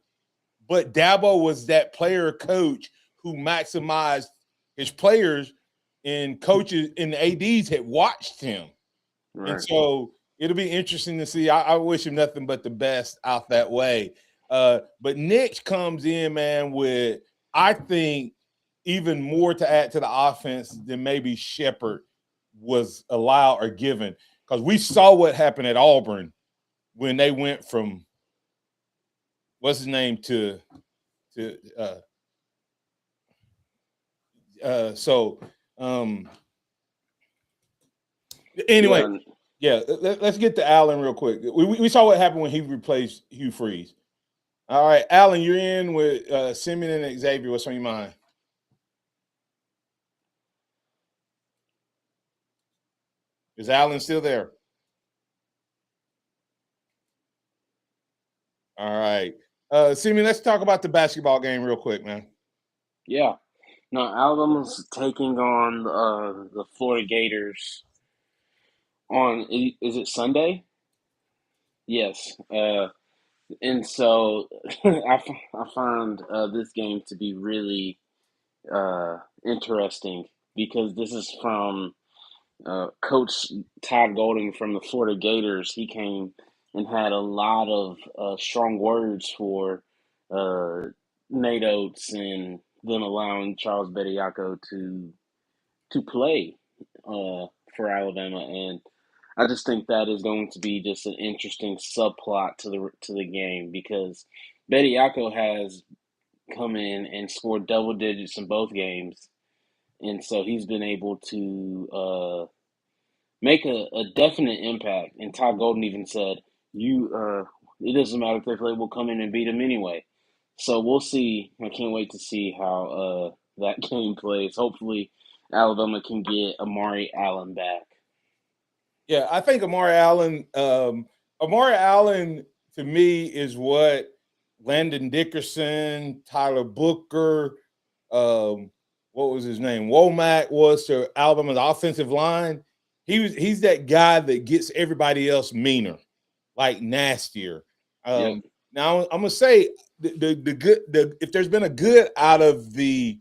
But Dabo was that player coach who maximized his players, and coaches and ADs had watched him. Right. And so it'll be interesting to see. I wish him nothing but the best out that way. But Nick comes in, man, with, I think, even more to add to the offense than maybe Shepard was allowed or given. Because we saw what happened at Auburn when they went from what's his name anyway, let's get to Allen real quick. We saw what happened when he replaced Hugh Freeze. All right, Allen, you're in with Simeon and Xavier. What's on your mind? Is Allen still there? All right. Simeon, let's talk about the basketball game real quick, man. Yeah. No, Alabama's taking on the Florida Gators on, is it Sunday? Yes. And so I found this game to be really interesting because this is from Coach Todd Golding from the Florida Gators. He came and had a lot of strong words for Nate Oates and them allowing Charles Bediako to play for Alabama, and I just think that is going to be just an interesting subplot to the game because Bediako has come in and scored double digits in both games, and so he's been able to make a definite impact. And Todd Golden even said, it doesn't matter if they play, we'll come in and beat them anyway. So we'll see. I can't wait to see how that game plays. Hopefully Alabama can get Amari Allen back. Yeah, I think Amari Allen to me is what Landon Dickerson, Tyler Booker, what was his name? Womack was to Alabama's offensive line. He's that guy that gets everybody else meaner, like nastier. Now I'm gonna say the if there's been a good out of the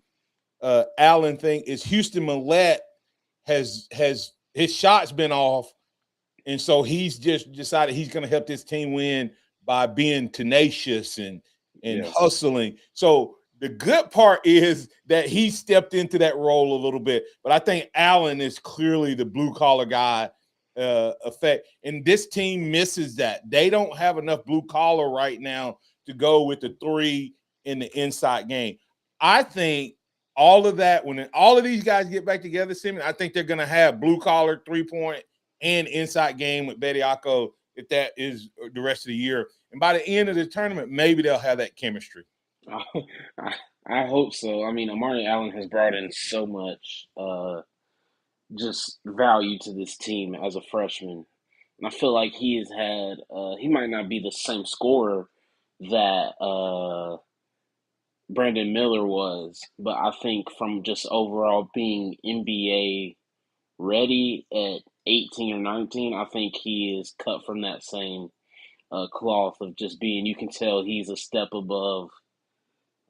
Allen thing is Houston Millette has his shot's been off, and so he's just decided he's going to help this team win by being tenacious and hustling. So the good part is that he stepped into that role a little bit. But I think Allen is clearly the blue-collar guy effect. And this team misses that. They don't have enough blue-collar right now to go with the 3 in the inside game. I think all of that, when all of these guys get back together, Simeon, I think they're going to have blue-collar, 3-point, and inside game with Bediako if that is the rest of the year. And by the end of the tournament, maybe they'll have that chemistry. I hope so. I mean, Amari Allen has brought in so much just value to this team as a freshman. And I feel like he has had he might not be the same scorer that Brandon Miller was, but I think from just overall being NBA ready at 18 or 19, I think he is cut from that same cloth of just being, you can tell he's a step above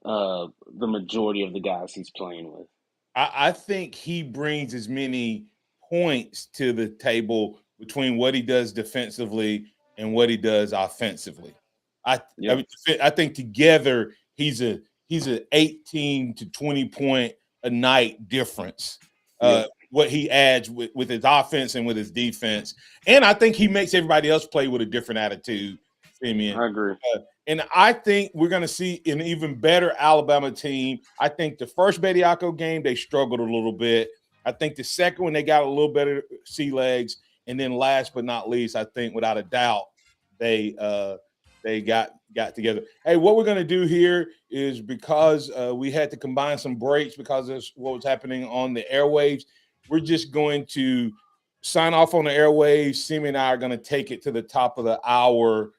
the majority of the guys he's playing with. I think he brings as many points to the table between what he does defensively and what he does offensively. I think together he's an 18 to 20 point a night difference. What he adds with his offense and with his defense. And I think he makes everybody else play with a different attitude, Simeon. I agree. And I think we're going to see an even better Alabama team. I think the first Bediako game, they struggled a little bit. I think the second one, they got a little better sea legs. And then last but not least, I think without a doubt, they got together. Hey, what we're going to do here is because we had to combine some breaks because of what was happening on the airwaves, we're just going to sign off on the airwaves. Simi and I are going to take it to the top of the hour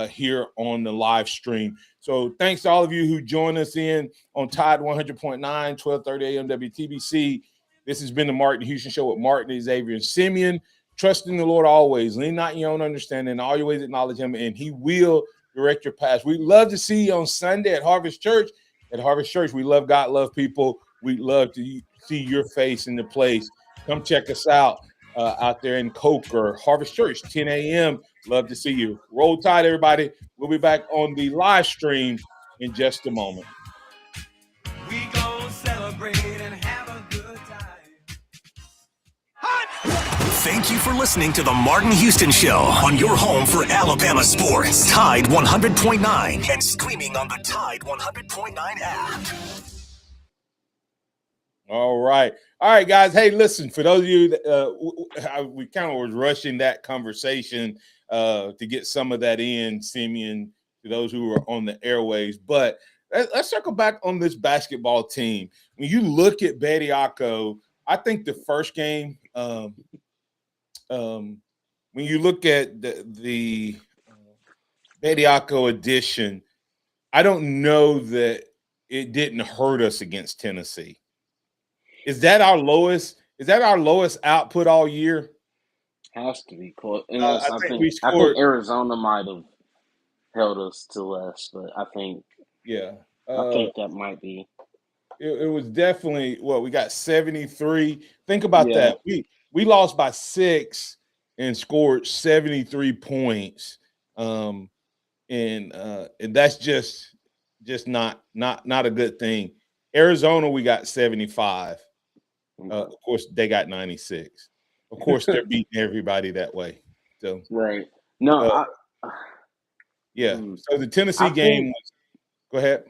here on the live stream. So thanks to all of you who joined us in on Tide 100.9, 1230 a.m. WTBC. This has been the Martin Houston Show with Martin, Xavier, and Simeon. Trust in the Lord always. Lean not in your own understanding. All your ways acknowledge him, and he will direct your path. We'd love to see you on Sunday at Harvest Church. At Harvest Church, we love God, love people. We'd love to see your face in the place. Come check us out there in Coker, Harvest Church, 10 a.m. Love to see you. Roll Tide, everybody. We'll be back on the live stream in just a moment. We gon' celebrate and have a good time. Thank you for listening to the Martin Houston Show on your home for Alabama sports. Tide 100.9 and streaming on the Tide 100.9 app. All right, guys. Hey, listen, for those of you that we kind of was rushing that conversation to get some of that in, Simeon, to those who are on the airways. But let's circle back on this basketball team. When you look at Bediako, I think the first game, when you look at the Bediako edition, I don't know that it didn't hurt us against Tennessee. Is that our lowest output all year? Has to be close. I think Arizona might have held us to less, but I think that might be. It was definitely we got 73. Think about that. We lost by 6 and scored 73 points. And that's just not a good thing. Arizona, we got 75. Of course, they got 96. Of course, they're beating everybody that way. So right. No, So the Tennessee game was – go ahead.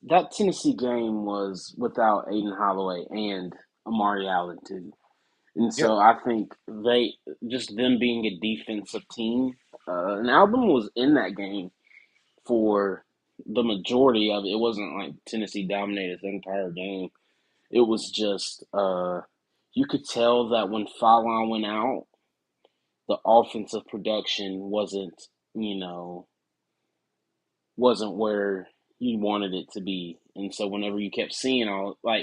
That Tennessee game was without Aiden Holloway and Amari Allen too. And so I think them being a defensive team, and Alabama was in that game for the majority of it. It wasn't like Tennessee dominated the entire game. It was just you could tell that when Fallon went out, the offensive production wasn't where you wanted it to be. And so whenever you kept seeing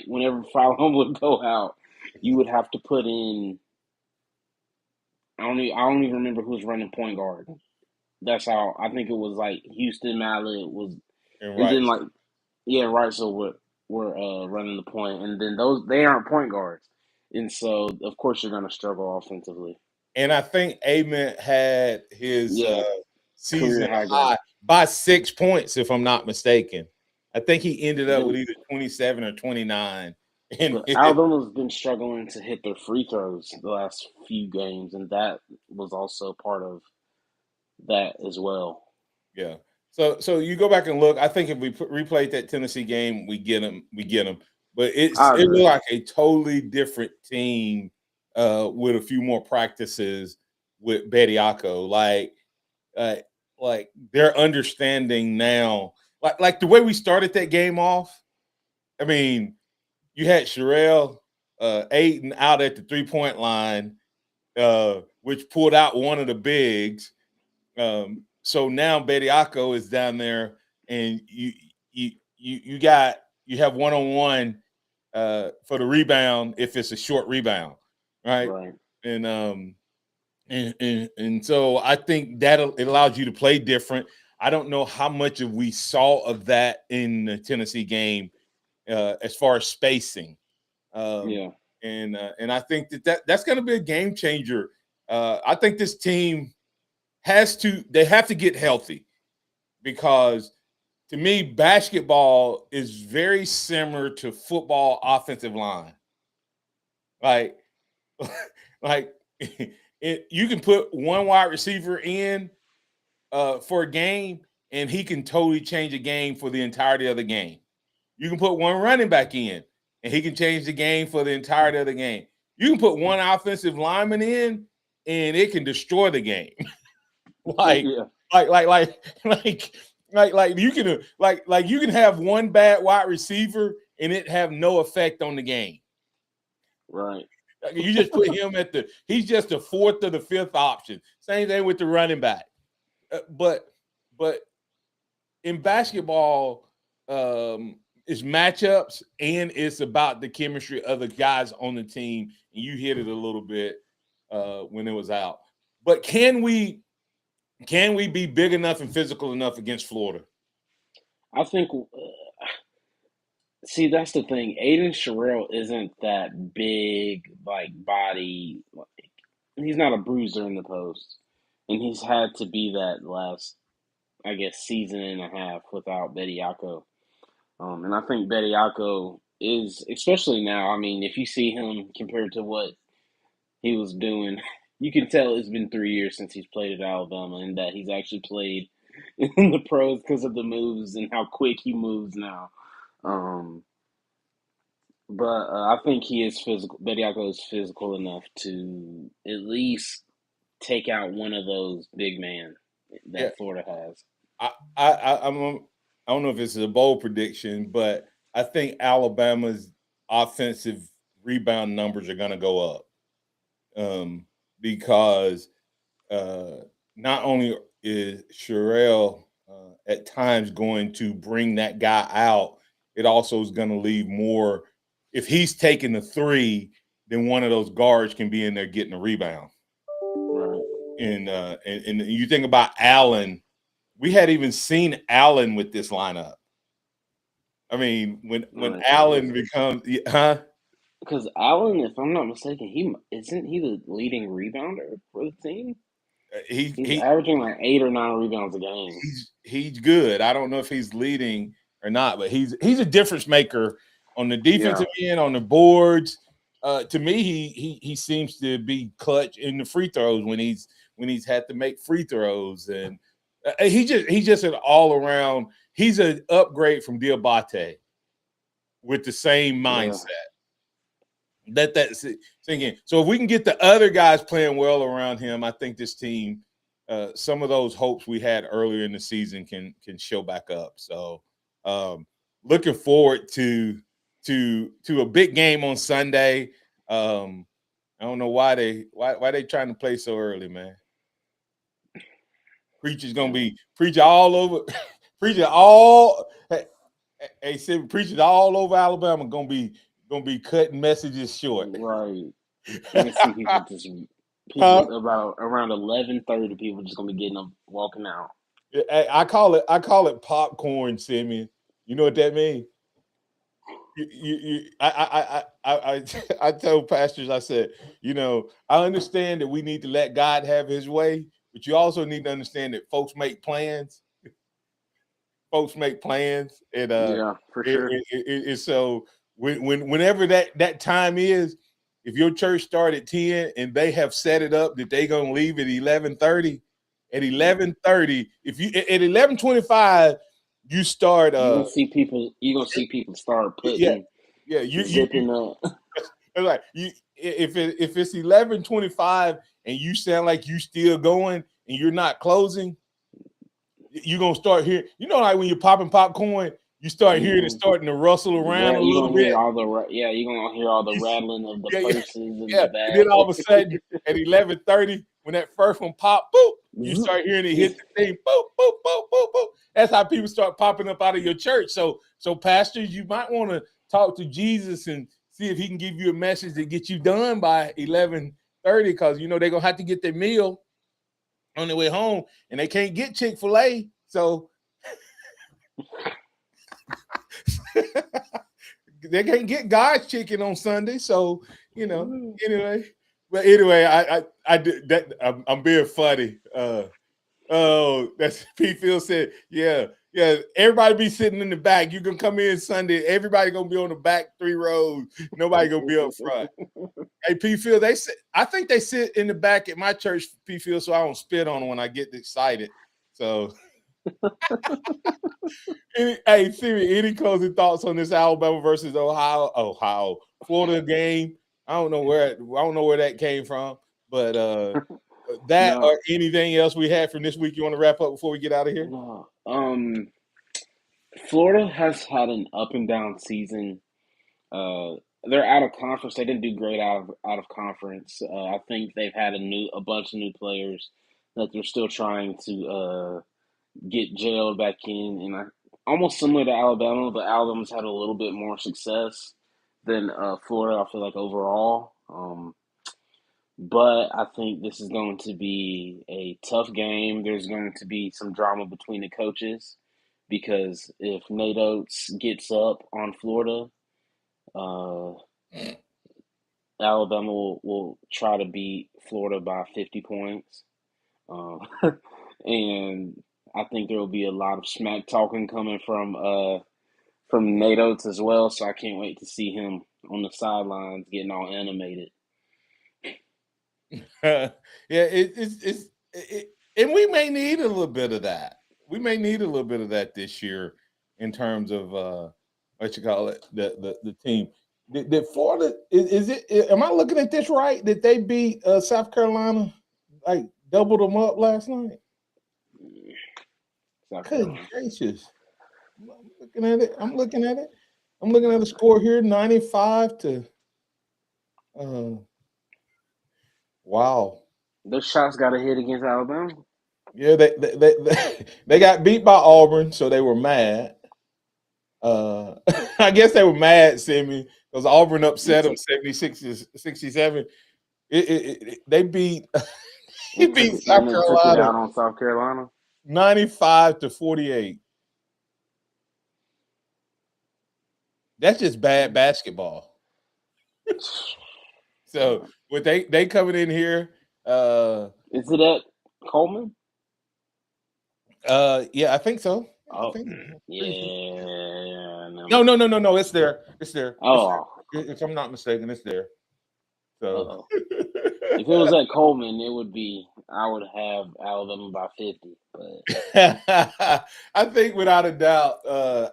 whenever Fallon would go out, you would have to put in I don't even remember who was running point guard. That's how I think it was like Houston Mallet was and then Reitzel were running the point, and then they aren't point guards. And so of course you're gonna struggle offensively. And I think Amen had his season high. by 6 points, if I'm not mistaken. I think he ended up with Then, either 27 or 29. And but Alabama's been struggling to hit their free throws the last few games, and that was also part of that as well. yeah. So you go back and look. I think if we replayed that Tennessee game, we get them. We get them. But it I looked agree. like a totally different team with a few more practices with Bediako. Like they're understanding now. Like the way we started that game off. I mean, you had Sherelle Aiden out at the 3-point line, which pulled out one of the bigs. So now Bediako is down there, and you have 1-on-1 for the rebound if it's a short rebound, right? Right. And so I think that it allows you to play different. I don't know how much of we saw of that in the Tennessee game as far as spacing. Yeah. And I think that's going to be a game changer. I think this team have to get healthy, because to me, basketball is very similar to football offensive line. Like, like you can put one wide receiver in for a game, and he can totally change a game for the entirety of the game. You can put one running back in, and he can change the game for the entirety of the game. You can put one offensive lineman in, and it can destroy the game. like, Yeah. like you can you can have one bad wide receiver and it have no effect on the game. Right. You just put him he's just the fourth or the fifth option. Same thing with the running back. But in basketball, it's matchups and it's about the chemistry of the guys on the team. And you hit it a little bit when it was out. But can we be big enough and physical enough against Florida? I think. See, that's the thing. Aiden Sherrill isn't that big, like body. He's not a bruiser in the post, and he's had to be that last, I guess, season and a half without Bediako. And I think Bediako is, especially now. I mean, if you see him compared to what he was doing, you can tell it's been 3 years since he's played at Alabama, and that he's actually played in the pros because of the moves and how quick he moves now. But I think he is physical. Bediako is physical enough to at least take out one of those big men that Florida has. I don't know if it's a bold prediction, but I think Alabama's offensive rebound numbers are going to go up because not only is Sherrill at times going to bring that guy out, it also is going to leave more. If he's taking the three, then one of those guards can be in there getting a rebound. Right. And you think about Allen, we hadn't even seen Allen with this lineup. I mean, when Allen becomes, Because Allen, if I'm not mistaken, isn't he the leading rebounder for the team? He's averaging like 8 or 9 rebounds a game. He's good. I don't know if he's leading or not, but he's a difference maker on the defensive end, on the boards. To me, he seems to be clutch in the free throws when he's had to make free throws, and he's just an all around. He's an upgrade from Diabate with the same mindset. That's thinking. So if we can get the other guys playing well around him, I think this team, some of those hopes we had earlier in the season can show back up. So looking forward to a big game on Sunday. I don't know why they trying to play so early, man. Preacher's gonna be preaching all over, preaching all. Hey, preaching all over Alabama gonna be cutting messages short. Right. I see people about around 11:30. People just gonna be getting them walking out. I call it popcorn, Simeon. You know what that means? I tell pastors, I said, I understand that we need to let God have his way, but you also need to understand that folks make plans. folks make plans, and Yeah, for sure. so whenever that time is, if your church start at 10 and they have set it up that they're gonna leave at 11:30, at 11:30, if you at 11:25, you start. You're gonna see people. You're gonna see people start Yeah, putting yeah. You zipping up. like you if it's 11:25 and you sound like you still going and you're not closing, you're gonna start hearing. You know, like when you're popping popcorn, you start hearing it starting to rustle around a You're little gonna bit. hear all the you're gonna hear all the rattling of the purses in the back. And then all of a sudden at 11:30, when that first one pop, boop, you start hearing it hit the thing, boop, boop, boop, boop, boop. That's how people start popping up out of your church. So pastors, you might want to talk to Jesus and see if he can give you a message that get you done by 11:30, because you know they're gonna have to get their meal on their way home, and they can't get Chick-fil-A. So they can't get God's chicken on Sunday. So anyway. But anyway, I did that. I'm being funny. Oh, that's P. Phil said, yeah. Everybody be sitting in the back. You can come in Sunday. Everybody gonna be on the back 3 rows. Nobody gonna be up front. Hey, P. Phil, I think they sit in the back at my church, P. Phil, so I don't spit on them when I get excited. So, hey, Siri, any closing thoughts on this Alabama versus Ohio, Florida game? I don't know where that came from, but that or anything else we had from this week you want to wrap up before we get out of here? Florida has had an up and down season. They're out of conference. They didn't do great out of conference. I think they've had a bunch of new players that they're still trying to get jailed back in, and almost similar to Alabama, but Alabama's had a little bit more success than Florida, I feel like, overall. But I think this is going to be a tough game. There's going to be some drama between the coaches, because if Nate Oates gets up on Florida, Alabama will try to beat Florida by 50 points. And I think there will be a lot of smack talking coming from Nate Oates as well. So I can't wait to see him on the sidelines getting all animated. And we may need a little bit of that. We may need a little bit of that this year in terms of what you call it, the team. Did Florida is it? Am I looking at this right? Did they beat South Carolina, like doubled them up last night? Good gracious! I'm looking at it. I'm looking at the score here, 95 to. Wow. Those shots got a hit against Alabama. Yeah, they got beat by Auburn, so they were mad. I guess they were mad, Sammy, because Auburn upset them 76-67. They beat South Carolina out on South Carolina 95-48. That's just bad basketball. So with they coming in here, is it at Coleman? Yeah, I think so. Oh, yeah. No. It's there. Oh, if I'm not mistaken, it's there. So if it was at Coleman, I would have Alabama by 50. But I think without a doubt,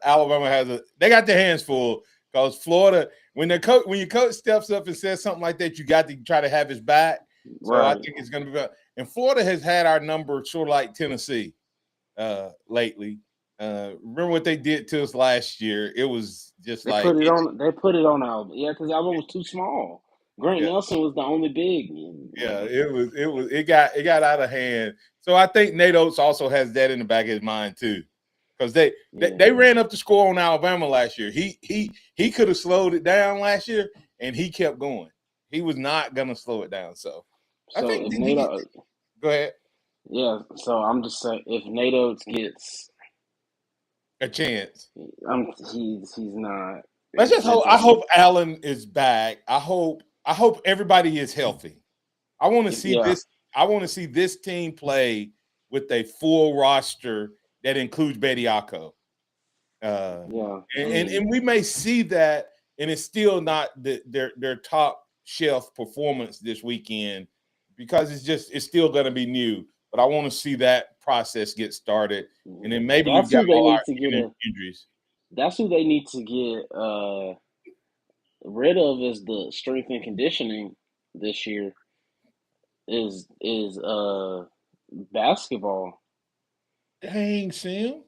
Alabama they got their hands full, because Florida, when your coach steps up and says something like that, you got to try to have his back. So right. I think it's going to be. And Florida has had our number, sort of like Tennessee. Lately, remember what they did to us last year? It was just they put it on Alabama. Yeah, because Alabama was too small. Grant Nelson was the only big. Yeah, it got out of hand. So I think Nate Oates also has that in the back of his mind too, because they ran up the score on Alabama last year. He could have slowed it down last year, and he kept going. He was not gonna slow it down. So I think go ahead. Yeah, so I'm just saying, if Nate Oates gets a chance, he's not. Let's just hope. I hope Allen is back. I hope everybody is healthy. I want to see this. I want to see this team play with a full roster that includes Bediako. And we may see that, and it's still not their top shelf performance this weekend because it's still going to be new. But I want to see that process get started, and then maybe That's you've got who they all need our to get injuries. That's who they need to get rid of is the strength and conditioning this year. Is basketball. Dang, Sam.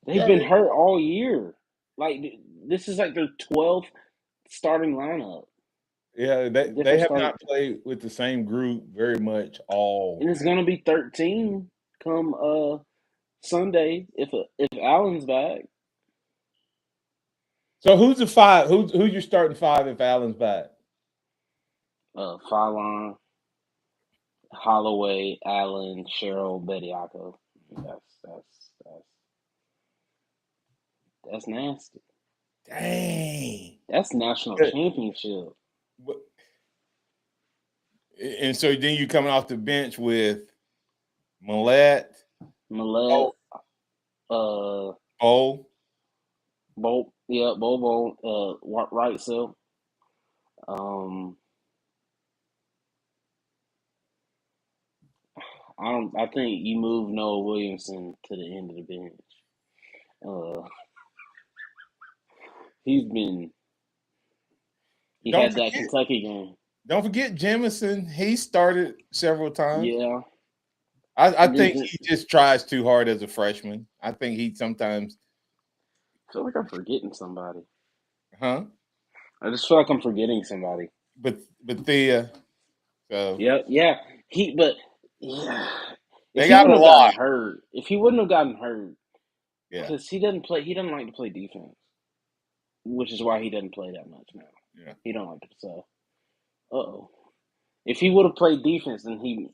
They've been hurt all year. Like this is like their 12th starting lineup. Yeah, they have not played with the same group very much all. And it's gonna be 13 come Sunday if Allen's back. So who's the five? Who's your starting five if Allen's back? Fallon, Holloway, Allen, Cheryl, Bediako. That's nasty. Dang. That's national championship. And so then you coming off the bench with Millette, Bo, right so. I think you move Noah Williamson to the end of the bench. He had that Kentucky game. Don't forget Jamison. He started several times. Yeah. I think he just tries too hard as a freshman. I think he sometimes. I feel like I'm forgetting somebody. Huh? I just feel like I'm forgetting somebody. But Thea. So. Yeah. They got a lot. If he wouldn't have gotten hurt, yeah, because he doesn't like to play defense, which is why he doesn't play that much now. Yeah, he don't like it. So, if he would have played defense, then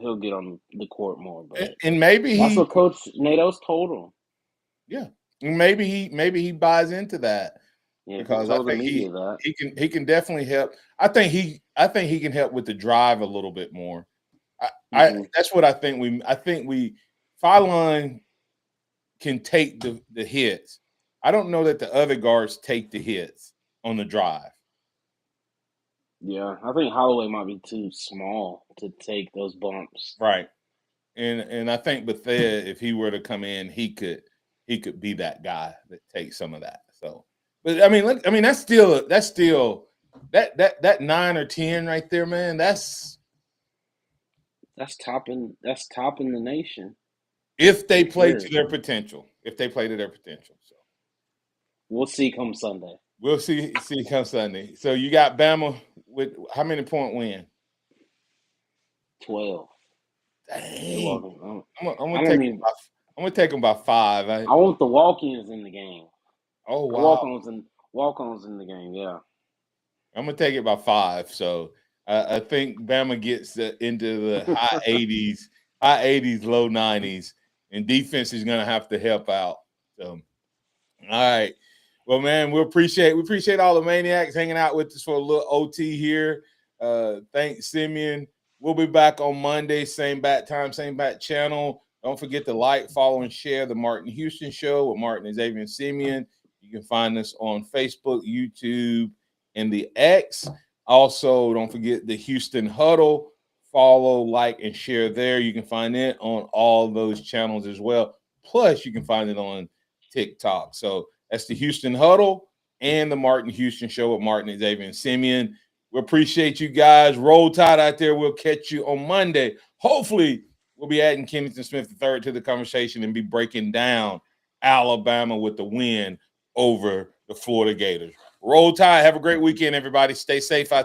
he'll get on the court more. But and maybe that's what Coach Nados told him. Yeah, and maybe he buys into that. Yeah, because I think he can definitely help. I think he can help with the drive a little bit more. That's what I think. Fallon can take the hits. I don't know that the other guards take the hits on the drive. Yeah, I think Holloway might be too small to take those bumps. Right, and I think Bethea, if he were to come in, he could be that guy that takes some of that. So, but I mean, that's still that 9 or 10 right there, man. That's topping the nation. If they play to their potential. So we'll see come Sunday. We'll see come Sunday. So you got Bama with how many point win? 12. Dang. I'm gonna take them by 5. I want the walk-ins in the game. Oh wow. Walk-ons in the game, yeah. I'm gonna take it by 5. So I think Bama gets into the high 80s, low 90s, and defense is gonna have to help out. So, all right. Well, man, we appreciate all the maniacs hanging out with us for a little OT here. Thanks, Simeon. We'll be back on Monday, same bat time, same bat channel. Don't forget to like, follow, and share the Martin Houston Show with Martin and Xavier and Simeon. You can find us on Facebook, YouTube, and the X. Also, don't forget the Houston Huddle. Follow, like, and share there. You can find it on all those channels as well. Plus, you can find it on TikTok. So that's the Houston Huddle and the Martin Houston Show with Martin and Xavier and Simeon. We appreciate you guys. Roll Tide out there. We'll catch you on Monday. Hopefully, we'll be adding Kennington Smith III to the conversation and be breaking down Alabama with the win over the Florida Gators. Roll Tide. Have a great weekend, everybody. Stay safe out there.